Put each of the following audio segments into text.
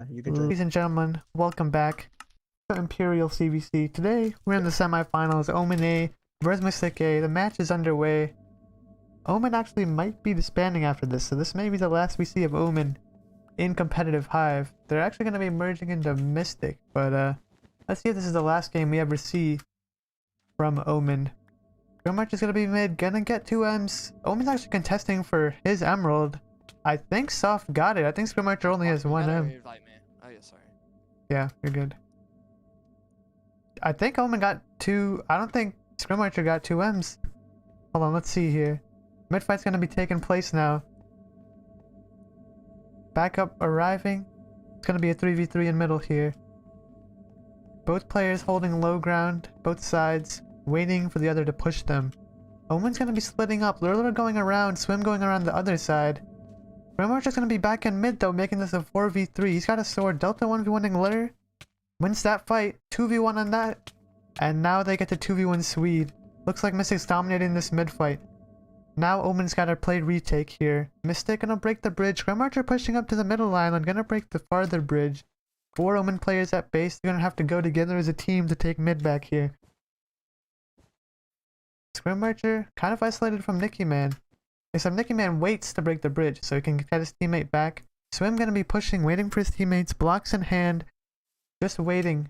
You can just... Ladies and gentlemen, welcome back to Imperial CVC. Today, we're in the semifinals, Omen A versus Mystic A. The match is underway. Omen actually might be disbanding after this, so this may be the last we see of Omen in competitive Hive. They're actually going to be merging into Mystic, but let's see if this is the last game we ever see from Omen. Grimmarch is going to be mid, gonna get 2 M's. Omen's actually contesting for his Emerald. I think Soft got it. I think Scrimmarcher only has 1 M. Invite me. Oh yeah, sorry. Yeah, you're good. I think Omen got 2. I don't think Scrimmarcher got 2 M's. Hold on, let's see here. Mid fight's gonna be taking place now. Backup arriving. It's gonna be a 3v3 in middle here. Both players holding low ground, both sides, waiting for the other to push them. Omen's gonna be splitting up. Lolrus going around, Swim going around the other side. Grimmarch is going to be back in mid though, making this a 4v3. He's got a sword. Delta 1v1ing Lolrus. Wins that fight. 2v1 on that. And now they get to 2v1 Swede. Looks like Mystic's dominating this mid fight. Now Omen's got to play retake here. Mystic gonna break the bridge. Grimmarch pushing up to the middle island. Gonna break the farther bridge. 4 Omen players at base. They're gonna have to go together as a team to take mid back here. Grimmarcher kind of isolated from Nicky Man. Except Nicky Man waits to break the bridge so he can get his teammate back. Swim gonna be pushing, waiting for his teammates, blocks in hand, just waiting.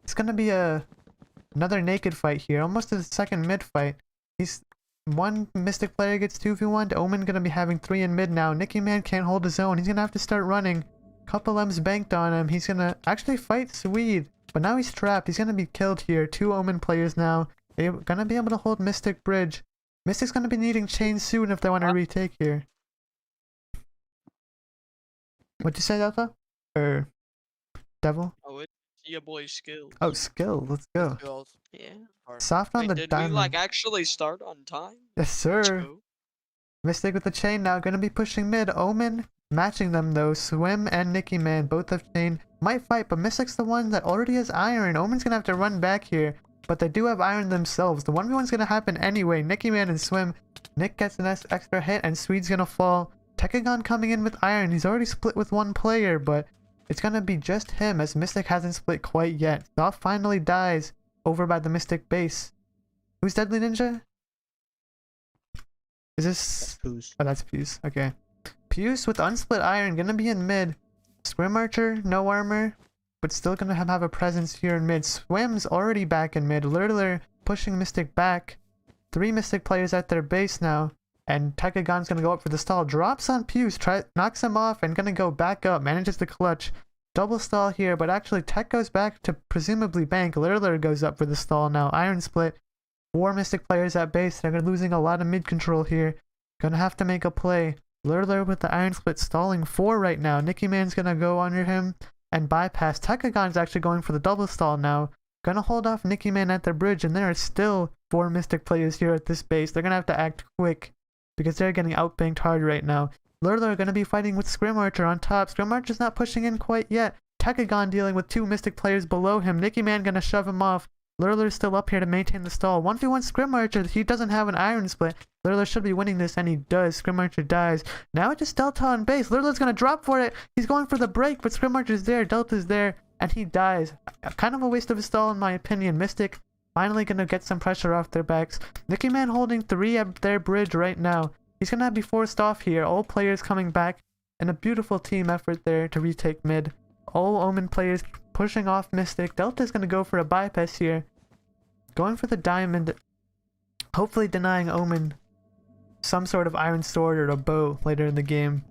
It's gonna be another naked fight here, almost a second mid fight. One Mystic player gets 2v1. Omen gonna be having 3 in mid now. Nicky Man can't hold his own. He's gonna have to start running. Couple M's banked on him. He's gonna actually fight Swede, but now he's trapped. He's gonna be killed here. 2 Omen players now. They're gonna be able to hold Mystic bridge. Mystic's gonna be needing chains soon if they want to retake here. What'd you say, Delta? Or Devil? Oh, it's your boy Skill. Oh, skill. Let's go. Skills. Yeah. Soft on Wait, the did diamond. we like actually start on time? Yes, sir. Go. Mystic with the chain now, gonna be pushing mid. Omen matching them though. Swim and Nicky Man both have chain. Might fight, but Mystic's the one that already has iron. Omen's gonna have to run back here. But they do have iron themselves. The 1v1's gonna happen anyway. Nicky Man and Swim. Nick gets an extra hit and Swede's gonna fall. Techagon coming in with iron. He's already split with 1 player, but it's gonna be just him as Mystic hasn't split quite yet. Soft finally dies over by the Mystic base. Who's Deadly Ninja? Is this... Who's... Oh, that's Puce. Okay. Puce with unsplit iron gonna be in mid. Scrimmarcher, no armor, but still gonna have a presence here in mid. Swim's already back in mid. Lolrus pushing Mystic back. 3 Mystic players at their base now. And Techagon's gonna go up for the stall. Drops on Puce, knocks him off and gonna go back up. Manages to clutch. Double stall here, but actually Tech goes back to presumably bank. Lolrus goes up for the stall now. Iron split. 4 Mystic players at base. They're losing a lot of mid control here. Gonna have to make a play. Lolrus with the iron split stalling 4 right now. Nicky Man's gonna go under him and bypass. Techagon's actually going for the double stall now. Gonna hold off Nicky Man at the bridge, and there are still 4 Mystic players here at this base. They're gonna have to act quick because they're getting outbanked hard right now. Lolrus are gonna be fighting with Scrimmarcher on top. Scrimmarcher's not pushing in quite yet. Techagon dealing with 2 Mystic players below him. Nicky Man gonna shove him off. Lolrus still up here to maintain the stall. 1v1 Scrimmarcher. He doesn't have an iron split. Lolrus should be winning this, and he does. Scrimmarcher dies. Now it's just Delta on base. Lolrus gonna drop for it. He's going for the break, but Scrimmarcher's there. Delta's there, and he dies. Kind of a waste of a stall in my opinion. Mystic finally gonna get some pressure off their backs. Nicky Man holding 3 at their bridge right now. He's gonna be forced off here. All players coming back in a beautiful team effort there to retake mid. All Omen players pushing off Mystic. Delta's gonna go for a bypass here. Going for the diamond. Hopefully denying Omen some sort of iron sword or a bow later in the game.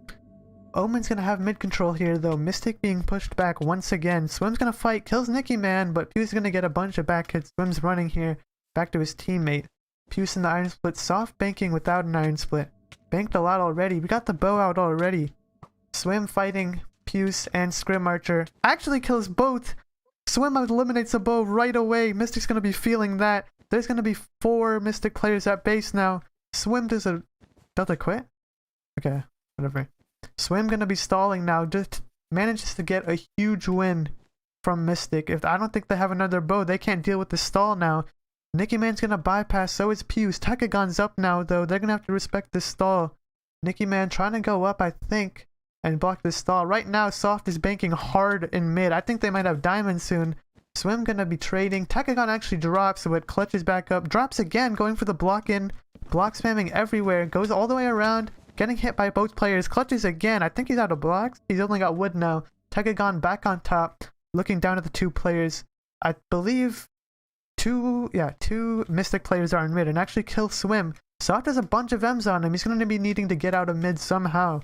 Omen's gonna have mid control here though. Mystic being pushed back once again. Swim's gonna fight, kills Nicky Man, but Puce is gonna get a bunch of back hits. Swim's running here back to his teammate. Puce in the iron split. Soft banking without an iron split. Banked a lot already. We got the bow out already. Swim fighting Puce and Scrimmarcher. Actually kills both. Swim eliminates a bow right away. Mystic's gonna be feeling that. There's gonna be 4 Mystic players at base now. Swim does a... Delta quit? Okay, whatever. Swim gonna be stalling now. Just manages to get a huge win from Mystic. I don't think they have another bow. They can't deal with the stall now. Nicky Man's gonna bypass, so is Puce. Techagon's up now though. They're gonna have to respect this stall. Nicky Man trying to go up, I think. and block this stall. Right now, Soft is banking hard in mid. I think they might have diamonds soon. Swim gonna be trading. Tekagon actually drops, but clutches back up. Drops again, going for the block in. Block spamming everywhere. Goes all the way around. Getting hit by both players. Clutches again. I think he's out of blocks. He's only got wood now. Tekagon back on top. Looking down at the two players. I believe two Mystic players are in mid and actually kill Swim. Soft has a bunch of M's on him. He's going to be needing to get out of mid somehow.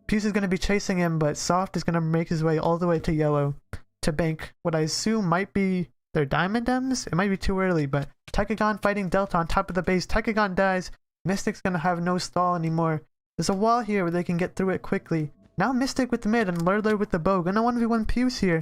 Puce is going to be chasing him, but Soft is going to make his way all the way to yellow to bank what I assume might be their diamond M's. It might be too early, but Tekagon fighting Delta on top of the base. Tekagon dies. Mystic's going to have no stall anymore. There's a wall here where they can get through it quickly. Now Mystic with the mid and Lolrus with the bow. Gonna 1v1 Puce here.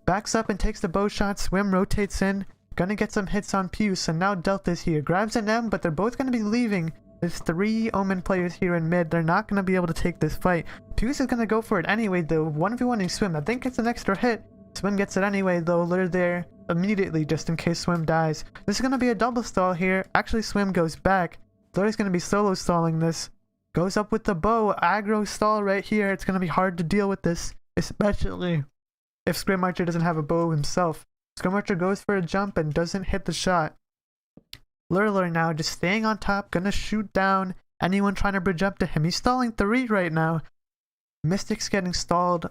Backs up and takes the bow shot. Swim rotates in. Gonna get some hits on Puce, and now Delta's here. Grabs an M, but they're both gonna be leaving. There's 3 Omen players here in mid. They're not gonna be able to take this fight. Puce is gonna go for it anyway though. 1v1ing Swim. I think it's an extra hit. Swim gets it anyway though. Lure there immediately just in case Swim dies. This is gonna be a double stall here. Actually Swim goes back. Lure's gonna be solo stalling this. Goes up with the bow. Aggro stall right here. It's gonna be hard to deal with this, especially if Scrim Archer doesn't have a bow himself. Scrim Archer goes for a jump and doesn't hit the shot. Lolrus now just staying on top, gonna shoot down anyone trying to bridge up to him. He's stalling 3 right now. Mystic's been getting stalled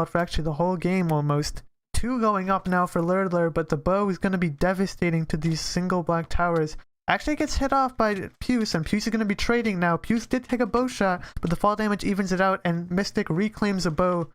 for actually the whole game almost. 2 going up now for Lolrus, but the bow is gonna be devastating to these single black towers. Actually gets hit off by Puce, and Puce is gonna be trading now. Puce did take a bow shot, but the fall damage evens it out, and Mystic reclaims a bow.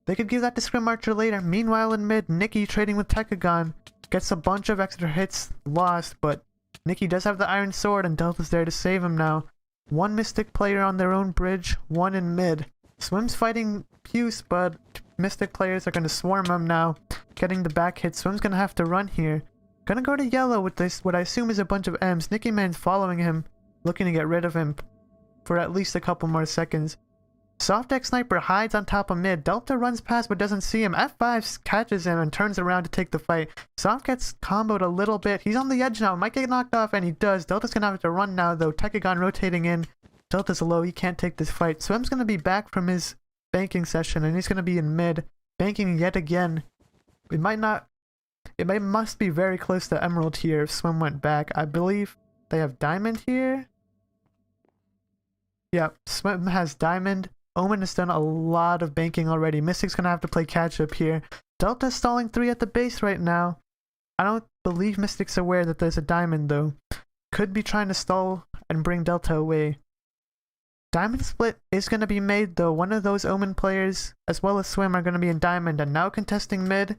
They could give that to Scrim Archer later. Meanwhile in mid, Nikki trading with Tekagon. Gets a bunch of extra hits lost, but Nikki does have the iron sword and Delta's there to save him now. 1 Mystic player on their own bridge, 1 in mid. Swim's fighting Puce, but Mystic players are going to swarm him now. Getting the back hit. Swim's going to have to run here. Gonna go to yellow with this, what I assume is a bunch of M's. Nikki Man's following him, looking to get rid of him for at least a couple more seconds. Soft X Sniper hides on top of mid. Delta runs past but doesn't see him. F5 catches him and turns around to take the fight. Soft gets comboed a little bit. He's on the edge now. Might get knocked off, and he does. Delta's gonna have to run now though. Tekagon rotating in. Delta's low. He can't take this fight. Swim's gonna be back from his banking session, and he's gonna be in mid. Banking yet again. It must be very close to Emerald here if Swim went back. I believe they have Diamond here. Yeah, Swim has Diamond. Omen has done a lot of banking already. Mystic's gonna have to play catch up here. Delta's stalling 3 at the base right now. I don't believe Mystic's aware that there's a diamond though. Could be trying to stall and bring Delta away. Diamond split is gonna be made though. One of those Omen players as well as Swim are gonna be in diamond, and now contesting mid.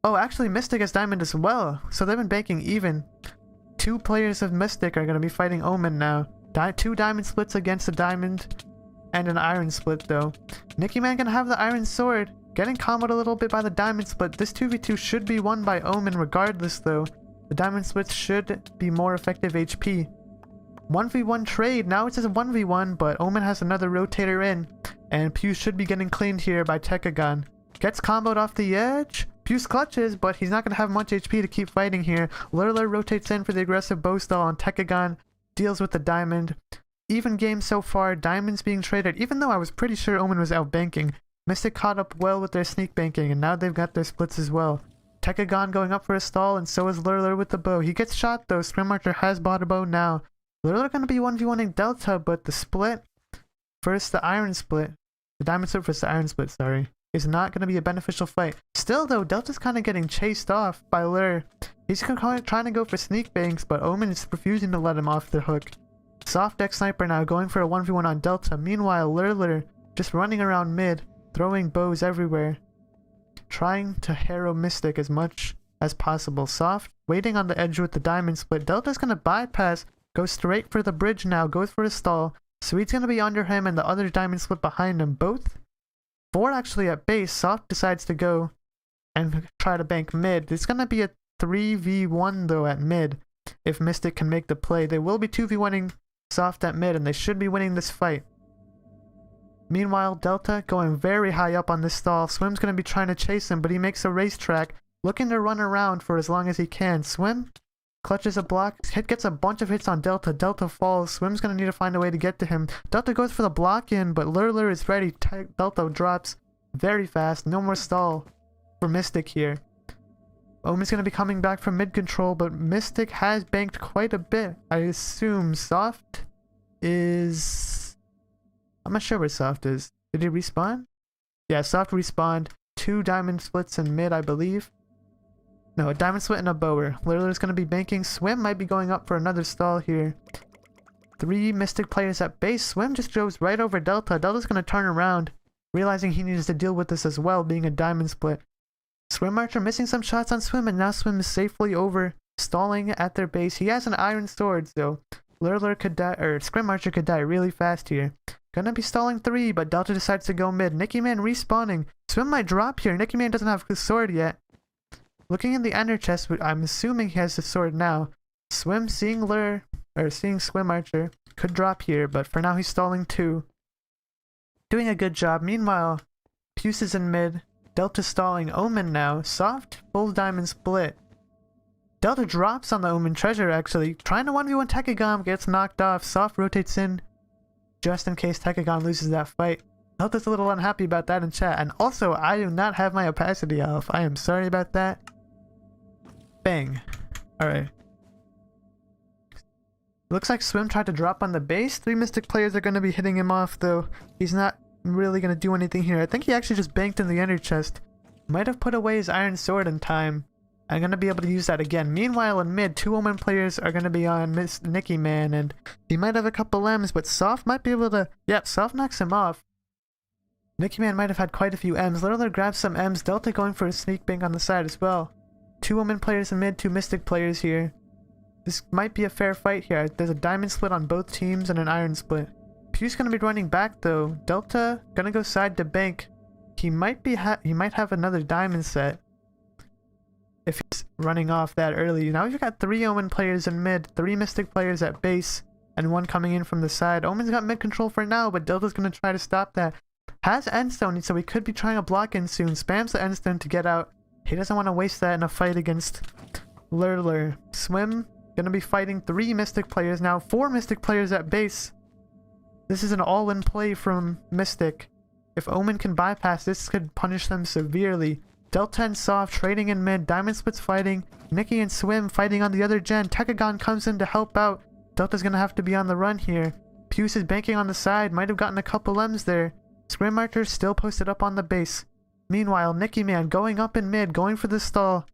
Oh, actually Mystic has diamond as well, so they've been banking even. 2 players of Mystic are gonna be fighting Omen now. 2 diamond splits against a diamond. And an iron split though. Nikki Man gonna have the iron sword. Getting comboed a little bit by the diamond split. This 2v2 should be won by Omen regardless though. The diamond splits should be more effective HP. 1v1 trade. Now it's just a 1v1, but Omen has another rotator in. And Puce should be getting cleaned here by Tekagon. Gets comboed off the edge. Puce clutches, but he's not gonna have much HP to keep fighting here. Lolrus rotates in for the aggressive bow stall, and Tekagon deals with the diamond. Even game so far, diamonds being traded, even though I was pretty sure Omen was out banking. Mystic caught up well with their sneak banking, and now they've got their splits as well. Tekagon going up for a stall, and so is Lolrus with the bow. He gets shot though. Scrim Archer has bought a bow now. Lolrus gonna be 1v1ing Delta, but the split versus the iron split, the diamond split versus the iron split, sorry, is not gonna be a beneficial fight. Still though, Delta's kind of getting chased off by Lolrus. He's trying to go for sneak banks, but Omen is refusing to let him off the hook. Soft X Sniper now going for a 1v1 on Delta. Meanwhile, Lolrus just running around mid, throwing bows everywhere. Trying to harrow Mystic as much as possible. Soft waiting on the edge with the diamond split. Delta's gonna bypass, go straight for the bridge now, goes for a stall. Sweet's gonna be under him and the other diamond split behind him. Both 4 actually at base. Soft decides to go and try to bank mid. It's gonna be a 3v1 though at mid. If Mystic can make the play, they will be 2v1ing Soft at mid, and they should be winning this fight. Meanwhile, Delta going very high up on this stall. Swim's going to be trying to chase him, but he makes a racetrack, looking to run around for as long as he can. Swim clutches a block, gets a bunch of hits on Delta. Delta falls. Swim's gonna need to find a way to get to him. Delta goes for the block in, but Lolrus is ready. Delta drops very fast. No more stall for Mystic here. Omen's gonna be coming back from mid control, but Mystic has banked quite a bit. I assume Soft is... I'm not sure where Soft is. Did he respawn? Yeah, Soft respawned. 2 diamond splits in mid, I believe. No, a diamond split and a bower. Lolrus going to be banking. Swim might be going up for another stall here. 3 Mystic players at base. Swim just goes right over Delta. Delta's going to turn around, realizing he needs to deal with this as well, being a diamond split. Swim Archer missing some shots on Swim, and now Swim is safely over, stalling at their base. He has an iron sword, so Lolrus could die, or Scrim Archer could die really fast here. Gonna be stalling 3, but Delta decides to go mid. Nicky Man respawning. Swim might drop here. Nicky Man doesn't have his sword yet. Looking in the ender chest, I'm assuming he has the sword now. Swim seeing Swim Archer could drop here, but for now he's stalling 2. Doing a good job. Meanwhile, Puce is in mid. Delta stalling Omen now. Soft, full diamond split. Delta drops on the Omen treasure actually. Trying to 1v1 Tekagon, gets knocked off. Soft rotates in just in case Tekagon loses that fight. Delta's a little unhappy about that in chat. And also, I do not have my opacity off. I am sorry about that. Bang. Alright. Looks like Swim tried to drop on the base. 3 Mystic players are going to be hitting him off, though. He's not really going to do anything here. I think he actually just banked in the ender chest. Might have put away his iron sword in time. I'm going to be able to use that again. Meanwhile, in mid, 2 Omen players are going to be on Nicky Man, and he might have a couple M's, but Soft might be able to... Yep, Soft knocks him off. Nicky Man might have had quite a few M's. Lolrus grabs some M's. Delta going for a sneak bank on the side as well. 2 Omen players in mid, 2 Mystic players here. This might be a fair fight here. There's a diamond split on both teams and an iron split. Puce gonna be running back though. Delta gonna go side to bank. He might have another diamond set if he's running off that early. Now we've got 3 Omen players in mid, 3 Mystic players at base, and 1 coming in from the side. Omen's got mid control for now, but Delta's gonna try to stop that. Has endstone, so he could be trying a block in soon. Spams the endstone to get out. He doesn't want to waste that in a fight against Lolrus. Swim gonna be fighting 3 Mystic players now, 4 Mystic players at base. This is an all-in play from Mystic. If Omen can bypass, this could punish them severely. Delta and Soft trading in mid, Diamond Split's fighting, Nicky and Swim fighting on the other gen. Tekagon comes in to help out. Delta's gonna have to be on the run here. Puce is banking on the side, might have gotten a couple M's there. Scrim Archer still posted up on the base. Meanwhile, Nicky Man going up in mid, going for the stall.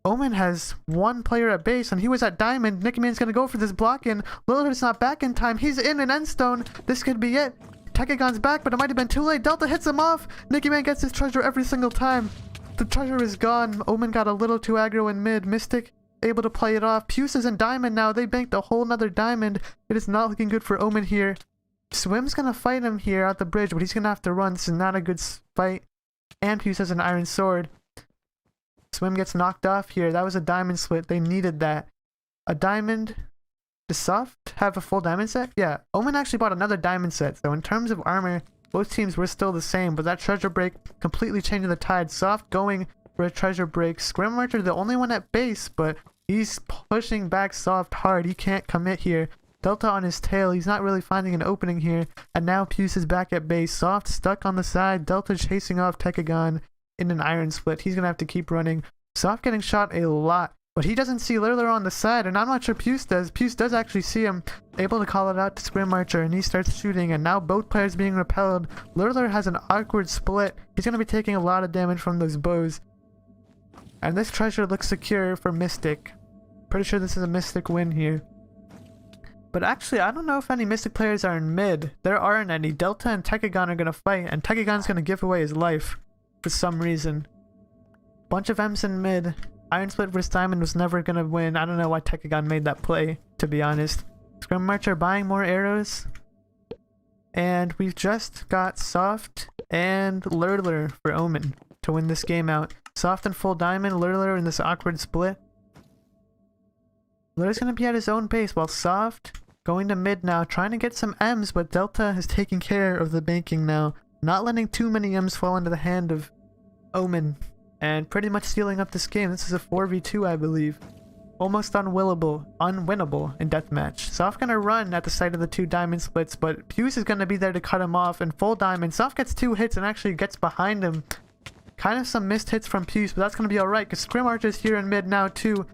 Omen has 1 player at base, and he was at diamond. Nicky Man's gonna go for this block in. Lolrus not back in time. He's in an endstone. This could be it. Tekagon's back, but it might have been too late. Delta hits him off. Nicky Man gets his treasure every single time. The treasure is gone. Omen got a little too aggro in mid. Mystic able to play it off. Puce is in diamond now. They banked a whole nother diamond. It is not looking good for Omen here. Swim's gonna fight him here at the bridge, but he's gonna have to run. This is not a good fight. And Puce has an iron sword. Swim gets knocked off here. That was a diamond split. They needed that. A diamond. Does Soft have a full diamond set? Yeah. Omen actually bought another diamond set. So in terms of armor, both teams were still the same. But that treasure break completely changing the tide. Soft going for a treasure break. Scrim Archer the only one at base, but he's pushing back Soft hard. He can't commit here. Delta on his tail. He's not really finding an opening here. And now Puce is back at base. Soft stuck on the side. Delta chasing off Tekagon in an iron split. He's gonna have to keep running. Soft getting shot a lot, but he doesn't see Lolrus on the side, and I'm not sure Puce does. Puce does actually see him, able to call it out to Scrim Archer, and he starts shooting, and now both players being repelled. Lolrus has an awkward split. He's gonna be taking a lot of damage from those bows. And this treasure looks secure for Mystic. Pretty sure this is a Mystic win here. But actually, I don't know if any Mystic players are in mid. There aren't any. Delta and Tekagon are gonna fight, and Tekagon's gonna give away his life for some reason. Bunch of M's in mid. Iron Split vs Diamond was never gonna win. I don't know why Tekagon made that play, to be honest. Scrim Archer buying more arrows. And we've just got Soft and Lolrus for Omen to win this game out. Soft and full diamond, Lolrus in this awkward split. Lolrus gonna be at his own pace while Soft going to mid now, trying to get some M's, but Delta is taking care of the banking now. Not letting too many M's fall into the hand of Omen. And pretty much sealing up this game. This is a 4v2, I believe. almost unwinnable in deathmatch. Soft gonna run at the sight of the 2 diamond splits, but Puce is gonna be there to cut him off in full diamond. Soft gets 2 hits and actually gets behind him. Kind of some missed hits from Puce, but that's gonna be alright because Scrim Archer's here in mid now too.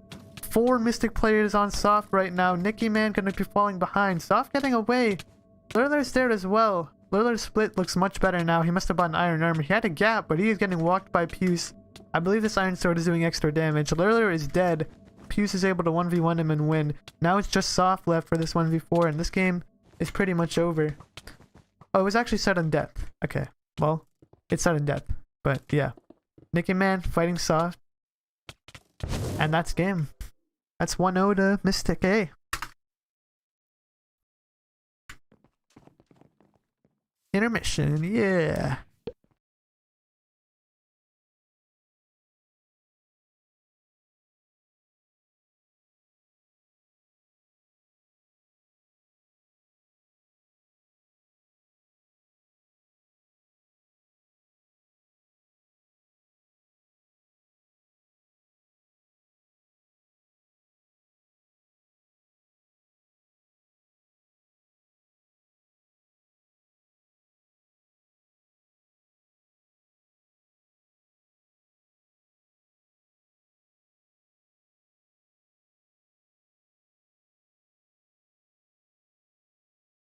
4 Mystic players on Soft right now. Nicky Man gonna be falling behind. Soft getting away. Lolrus there as well. Lolrus split looks much better now. He must have bought an iron armor. He had a gap, but he is getting walked by Puce. I believe this iron sword is doing extra damage. Lolrus is dead. Puce is able to 1v1 him and win. Now it's just Soft left for this 1v4, and this game is pretty much over. Oh, it was actually sudden death. Okay, well, it's sudden death. But yeah, Nicky Man fighting Soft. And that's game. That's 1-0 to Mystic A. Intermission, yeah.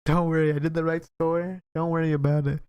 Don't worry, I did the right score. Don't worry about it.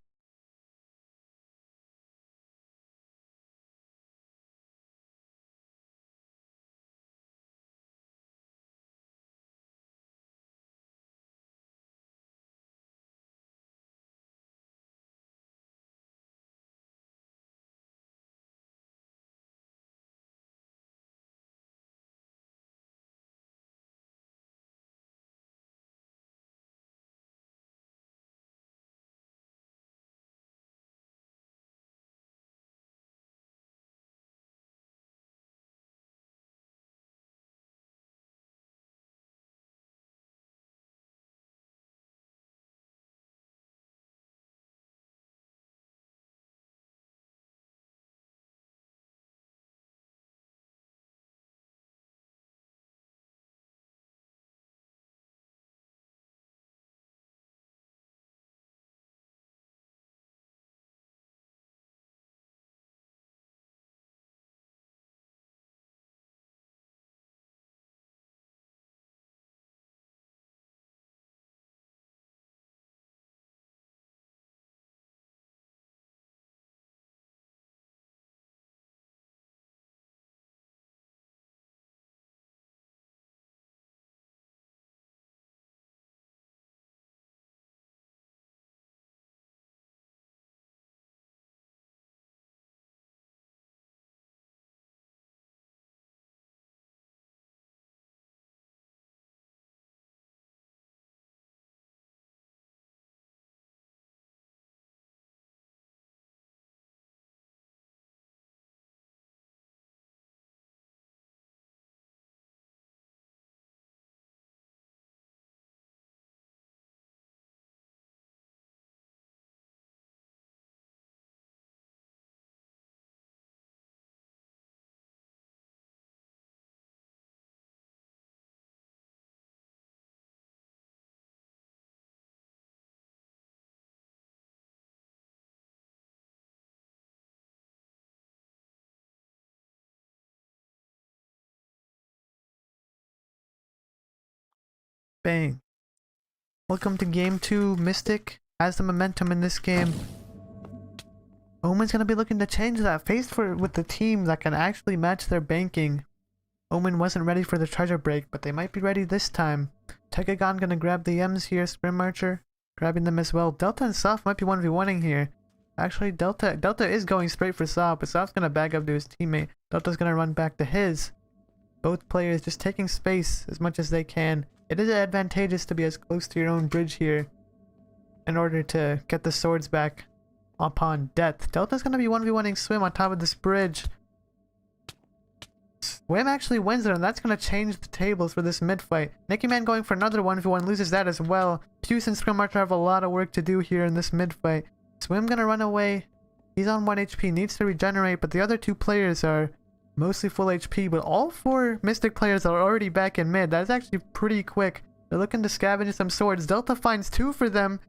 Bang. Welcome to game 2. Mystic has the momentum in this game. Omen's gonna be looking to change that. Faced with the team that can actually match their banking. Omen wasn't ready for the treasure break, but they might be ready this time. Tegagon gonna grab the M's here. Scrim Archer grabbing them as well. Delta and Soft might be 1v1ing here. Actually, Delta is going straight for Soft, but Soft's gonna back up to his teammate. Delta's gonna run back to his. Both players just taking space as much as they can. It is advantageous to be as close to your own bridge here in order to get the swords back upon death. Delta's gonna be 1v1ing Swim on top of this bridge. Swim actually wins it, and that's gonna change the tables for this mid fight. Nicky Man going for another 1v1, loses that as well. Puce and Scrim Archer have a lot of work to do here in this mid fight. Swim gonna run away. He's on 1 HP, needs to regenerate, but the other 2 players are mostly full HP, but all 4 Mystic players are already back in mid. That's actually pretty quick. They're looking to scavenge some swords. Delta finds 2 for them.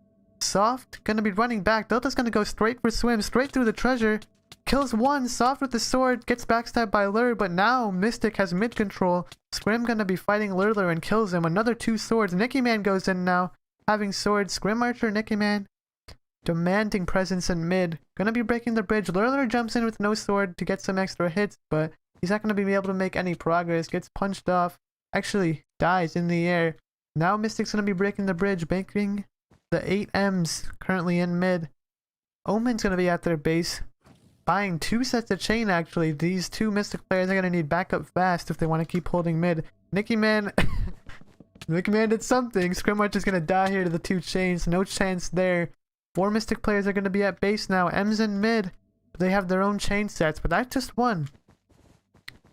Soft gonna be running back. Delta's gonna go straight for Swim, straight through the treasure. Kills 1. Soft with the sword, gets backstabbed by Lur, but now Mystic has mid control. Scrim gonna be fighting Lurler and kills him. Another 2 swords. Nicky Man goes in now, having swords. Scrim Archer, Nicky Man, demanding presence in mid. Gonna be breaking the bridge. Lurler jumps in with no sword to get some extra hits, but he's not gonna be able to make any progress. Gets punched off. Actually, dies in the air. Now Mystic's gonna be breaking the bridge, banking the 8 M's currently in mid. Omen's gonna be at their base, buying 2 sets of chain actually. These 2 Mystic players are gonna need backup fast if they want to keep holding mid. Nicky Man Nicky Man did something. Scrim Archer's gonna die here to the 2 chains. No chance there. 4 Mystic players are gonna be at base now. M's in mid. They have their own chain sets, but that's just 1.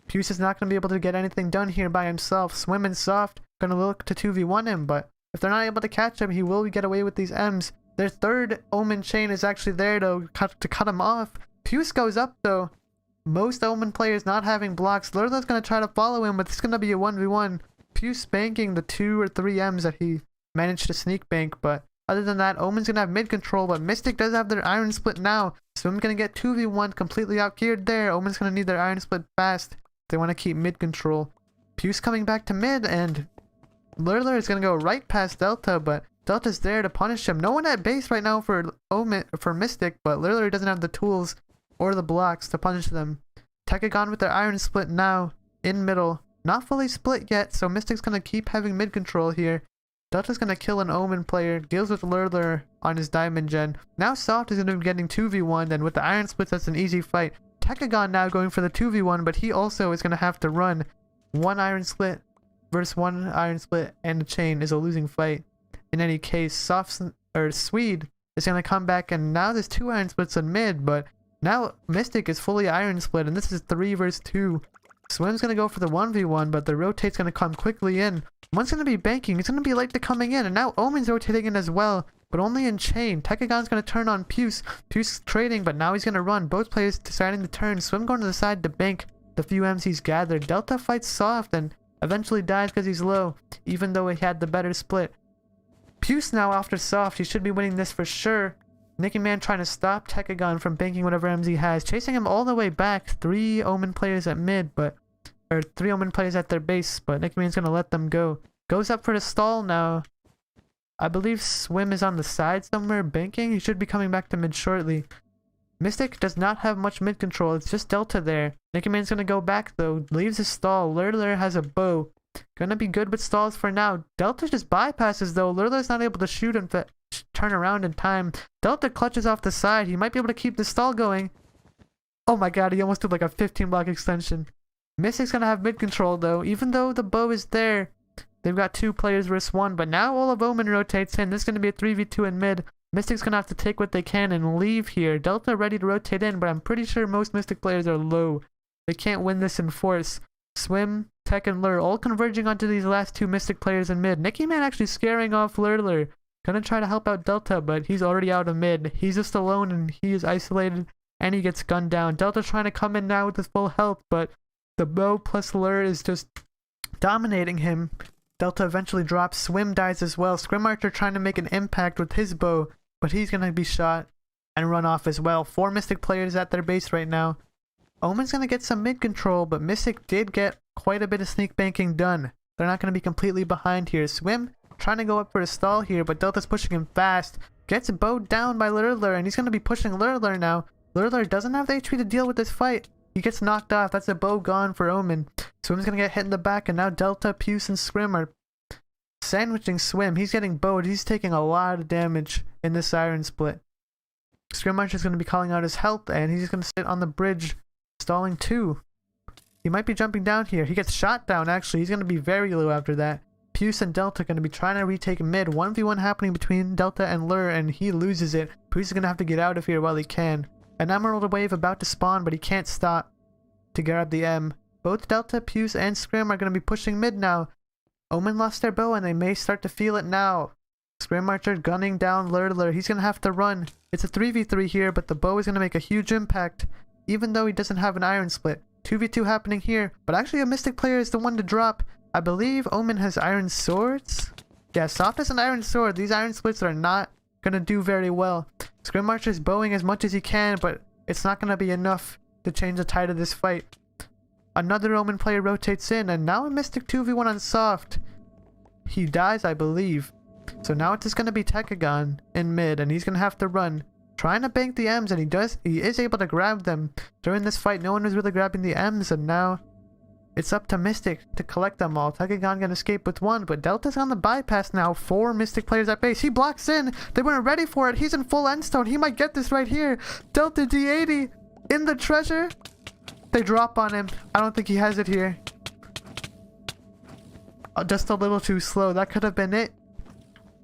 Puce is not gonna be able to get anything done here by himself. Swim and Soft gonna look to 2v1 him, but if they're not able to catch him, he will get away with these M's. Their 3rd Omen chain is actually there to cut him off. Puce goes up though. Most Omen players not having blocks. Lurler's gonna try to follow him, but it's gonna be a 1v1. Puce banking the 2 or 3 M's that he managed to sneak bank, but other than that, Omen's gonna have mid control, but Mystic does have their iron split now. So I'm gonna get 2v1 completely outgeared there. Omen's gonna need their iron split fast if they want to keep mid control. Puce coming back to mid, and Lurler is gonna go right past Delta, but Delta's there to punish him. No one at base right now for Mystic, but Lurler doesn't have the tools or the blocks to punish them. Techagon with their iron split now in middle. Not fully split yet, so Mystic's gonna keep having mid control here. Delta's gonna kill an Omen player, deals with Lurler on his diamond gen. Now Soft is gonna be getting 2v1, and with the iron splits that's an easy fight. Techagon now going for the 2v1, but he also is gonna have to run. 1 iron split versus 1 iron split and a chain is a losing fight. In any case, Swede is gonna come back, and now there's 2 iron splits in mid, but now Mystic is fully iron split, and this is 3 versus 2. Swim's gonna go for the 1v1, but the rotate's gonna come quickly in. One's gonna be banking, it's gonna be late to coming in, and now Omen's rotating in as well, but only in chain. Techagon's gonna turn on Puce. Puce trading, but now he's gonna run. Both players deciding to turn. Swim going to the side to bank the few M's he's gathered. Delta fights Soft and eventually dies because he's low, even though he had the better split. Puce now after Soft, he should be winning this for sure. Nicky Man trying to stop Techagon from banking whatever M's he has, chasing him all the way back. 3 Omen players at mid, or 3 Omen players at their base, but Nicky Man's gonna let them go. Goes up for the stall now. I believe Swim is on the side somewhere banking. He should be coming back to mid shortly. Mystic does not have much mid control. It's just Delta there. Nicky Man's gonna go back though. Leaves his stall. Lurler has a bow. Gonna be good with stalls for now. Delta just bypasses though. Lurler's not able to shoot and turn around in time. Delta clutches off the side. He might be able to keep the stall going. Oh my god, he almost did like a 15 block extension. Mystic's gonna have mid control though. Even though the bow is there, they've got 2 players versus 1. But now all of Omen rotates in. This is gonna be a 3v2 in mid. Mystic's gonna have to take what they can and leave here. Delta ready to rotate in, but I'm pretty sure most Mystic players are low. They can't win this in force. Swim, Tech, and Lur all converging onto these last 2 Mystic players in mid. Nicky Man actually scaring off Lurler. Gonna try to help out Delta, but he's already out of mid. He's just alone and he is isolated, and he gets gunned down. Delta trying to come in now with his full health, but the bow plus Lur is just dominating him. Delta eventually drops. Swim dies as well. Scrim Archer trying to make an impact with his bow, but he's gonna be shot and run off as well. 4 Mystic players at their base right now. Omen's gonna get some mid control, but Mystic did get quite a bit of sneak banking done. They're not gonna be completely behind here. Swim trying to go up for a stall here, but Delta's pushing him fast. Gets bowed down by Lurler, and he's gonna be pushing Lurler now. Lurler doesn't have the HP to deal with this fight. He gets knocked off. That's a bow gone for Omen. Swim's gonna get hit in the back, and now Delta, Puce, and Scrim are sandwiching Swim. He's getting bowed. He's taking a lot of damage in this iron split. Scrim Archer's gonna be calling out his health, and he's gonna sit on the bridge, stalling 2. He might be jumping down here. He gets shot down, actually. He's gonna be very low after that. Puce and Delta are gonna be trying to retake mid. 1v1 happening between Delta and Lur, and he loses it. Puce is gonna have to get out of here while he can. An Emerald Wave about to spawn, but he can't stop to grab the M. Both Delta, Puce, and Scrim are going to be pushing mid now. Omen lost their bow, and they may start to feel it now. Scrim Archer gunning down Lurler. He's going to have to run. It's a 3v3 here, but the bow is going to make a huge impact, even though he doesn't have an iron split. 2v2 happening here, but actually a Mystic player is the one to drop. I believe Omen has Iron Swords. Yeah, Soft has an Iron Sword. These Iron Splits are not gonna do very well. Scrim Archer's bowing as much as he can, but it's not gonna be enough to change the tide of this fight. Another Omen player rotates in, and now a Mystic 2v1 on Soft. He dies, I believe. So now it's just gonna be Tekagon in mid, and he's gonna have to run. Trying to bank the M's, and he is able to grab them. During this fight, no one was really grabbing the M's, and now it's up to Mystic to collect them all. Tekagon can escape with one, but Delta's on the bypass now. 4 Mystic players at base. He blocks in. They weren't ready for it. He's in full endstone. He might get this right here. Delta D80 in the treasure. They drop on him. I don't think he has it here. Just a little too slow. That could have been it.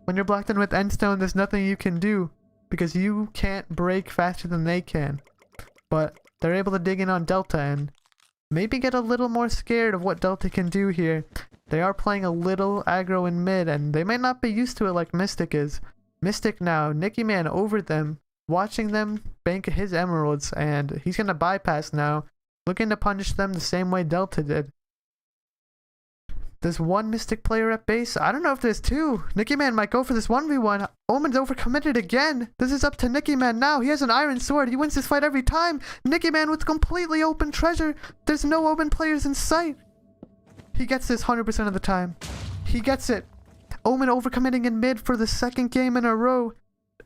When you're blocked in with endstone, there's nothing you can do because you can't break faster than they can. But they're able to dig in on Delta and maybe get a little more scared of what Delta can do here. They are playing a little aggro in mid, and they may not be used to it like Mystic is. Mystic now, Nicky Man over them, watching them bank his emeralds, and he's gonna bypass now, looking to punish them the same way Delta did. There's one Mystic player at base. I don't know if there's two. Nicky Man might go for this 1v1. Omen's overcommitted again. This is up to Nicky Man now. He has an Iron Sword. He wins this fight every time. Nicky Man with completely open treasure. There's no Omen players in sight. He gets this 100% of the time. He gets it. Omen overcommitting in mid for the second game in a row.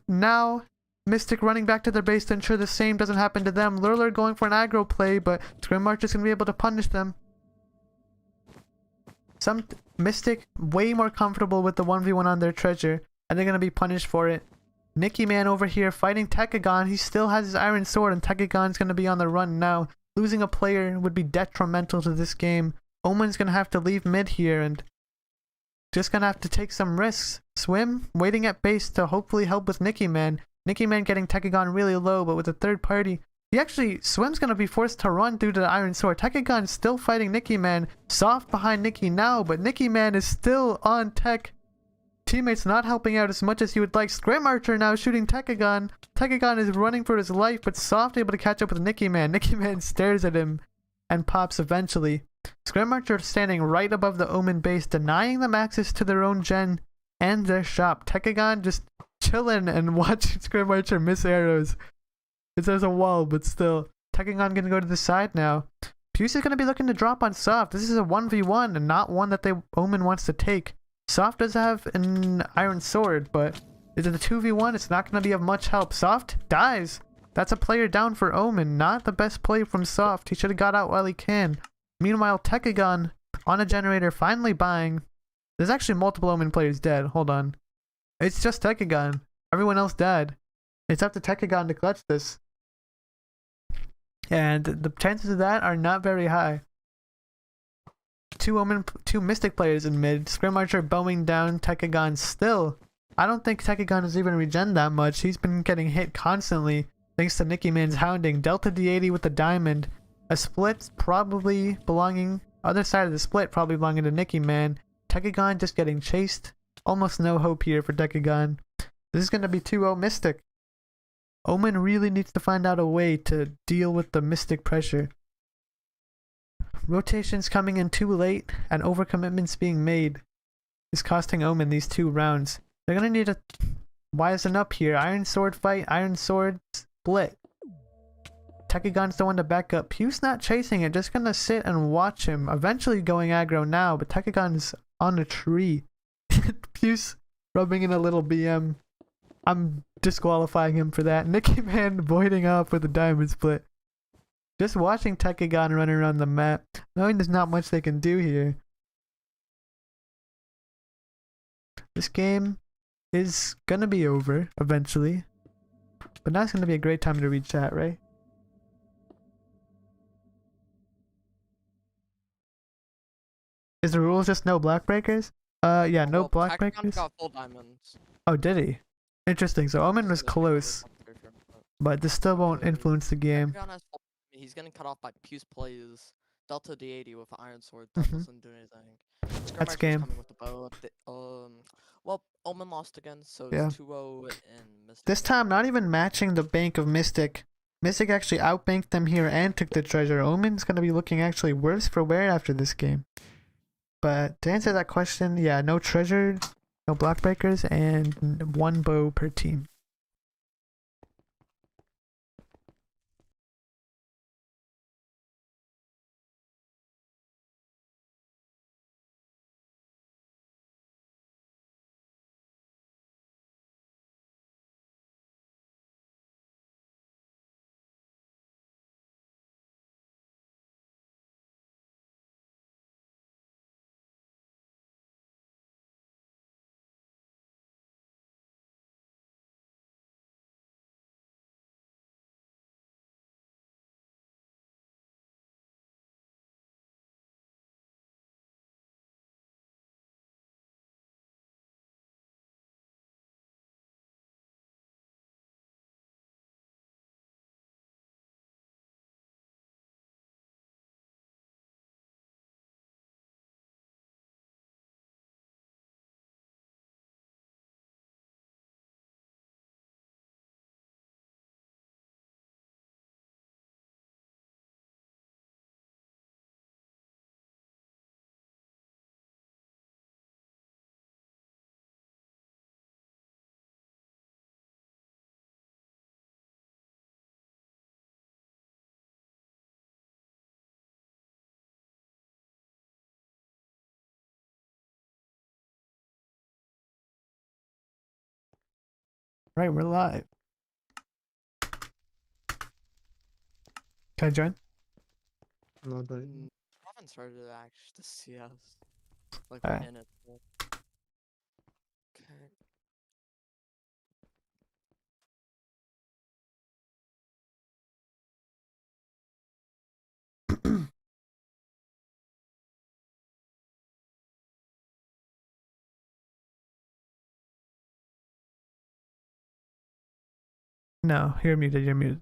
Now, Mystic running back to their base to ensure the same doesn't happen to them. Lolrus going for an aggro play, but Scrim Archer's going to be able to punish them. Some Mystic way more comfortable with the 1v1 on their treasure, and they're going to be punished for it. Nicky Man over here fighting Tekagon. He still has his Iron Sword, and Tekagon's going to be on the run now. Losing a player would be detrimental to this game. Omen's going to have to leave mid here, and just going to have to take some risks. Swim, waiting at base to hopefully help with Nicky Man. Nicky Man getting Tekagon really low, but with a third party, Swim's gonna be forced to run due to the Iron Sword. Tekagon's still fighting Nicky Man. Soft behind Nicky now, but Nicky Man is still on Tech. Teammates not helping out as much as you would like. Scrim Archer now shooting Tekagon. Tekagon is running for his life, but Soft able to catch up with Nicky Man. Nicky Man stares at him and pops eventually. Scrim Archer standing right above the Omen base, denying them access to their own gen and their shop. Tekagon just chilling and watching Scrim Archer miss arrows. There's a wall, but still. Tekagon gonna go to the side now. Puce is gonna be looking to drop on Soft. This is a 1v1 and not one that Omen wants to take. Soft does have an Iron Sword, but is it a 2v1? It's not gonna be of much help. Soft dies. That's a player down for Omen. Not the best play from Soft. He should have got out while he can. Meanwhile, Tekagon on a generator finally buying. There's actually multiple Omen players dead. Hold on. It's just Tekagon. Everyone else died. It's up to Tekagon to clutch this. And the chances of that are not very high. Two Mystic players in mid. Scrim Archer bowing down Tekagon still. I don't think Tekagon has even regen that much. He's been getting hit constantly thanks to Nicky Man's hounding. Delta D80 with the diamond. A split probably belonging, other side of the split probably belonging to Nicky Man. Tekagon just getting chased. Almost no hope here for Tekagon. This is going to be 2-0 Mystic. Omen really needs to find out a way to deal with the Mystic pressure. Rotations coming in too late and overcommitments being made is costing Omen these 2 rounds. They're going to need to wisen up here. Iron Sword fight, Iron Sword split. Tekagon's the one to back up. Puce not chasing it, just going to sit and watch him. Eventually going aggro now, but Tekagon's on a tree. Puce rubbing in a little BM. I'm disqualifying him for that. Nicky Man voiding off with a diamond split. Just watching Tekagon run around the map, knowing there's not much they can do here. This game is gonna be over eventually. But now it's gonna be a great time to read chat, right? Is the rules just no block breakers? Yeah, no block breakers. Got full diamonds. Oh, did he? Interesting. So Omen was close, but this still won't influence the game. He's getting cut off by Puce plays Delta D80 with an Iron Sword. That doesn't do anything. That's game. With the bow. Well, Omen lost again, so yeah. it's 2-0 in Mystic. This time, not even matching the bank of Mystic. Mystic actually outbanked them here and took the treasure. Omen's gonna be looking actually worse for wear after this game. But to answer that question, yeah, no treasure, no block breakers, and 1 bow per team. Right, we're live. Can I join? No, but I haven't started actually the CS. Like we're Alright. in it. But... Okay. No, you're muted, you're muted.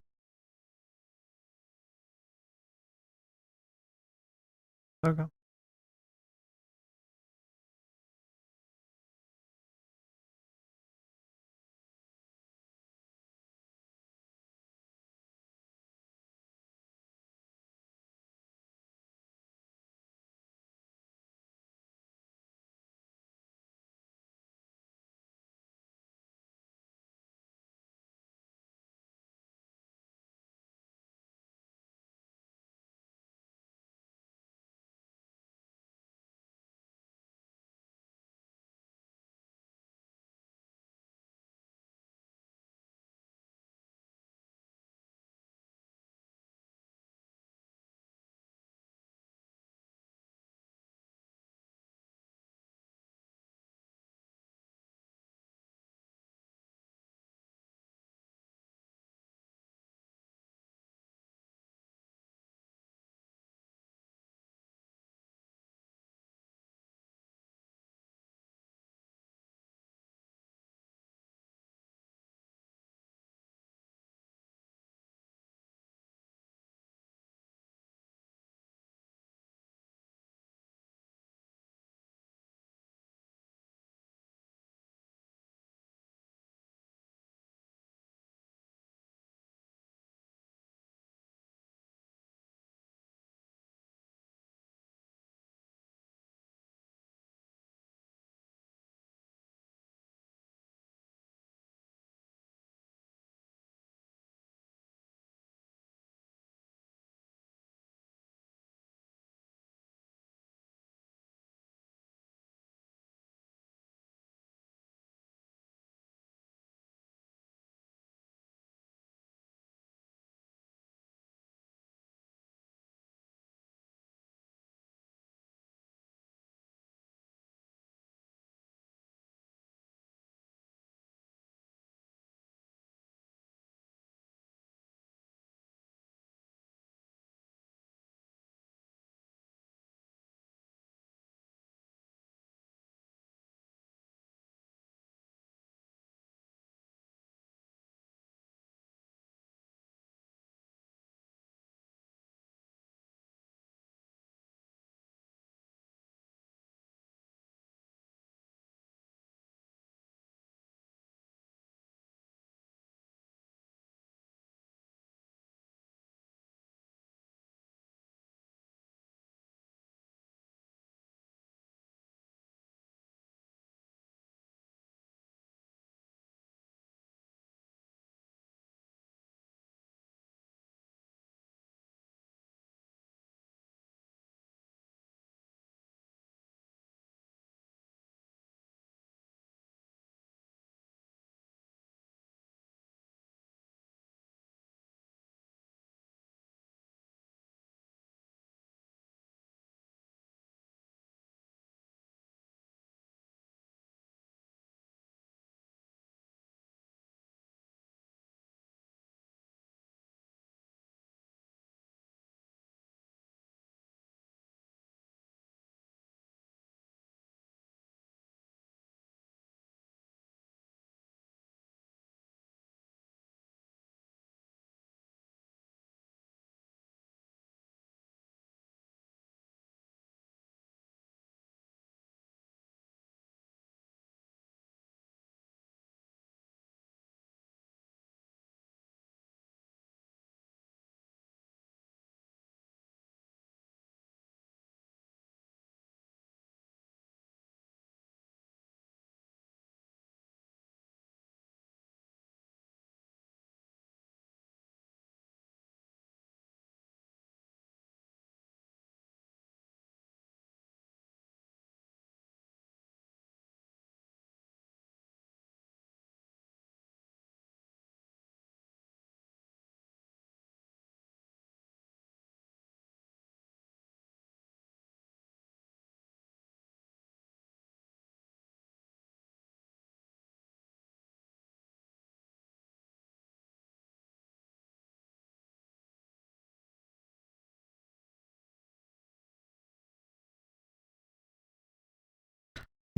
Okay.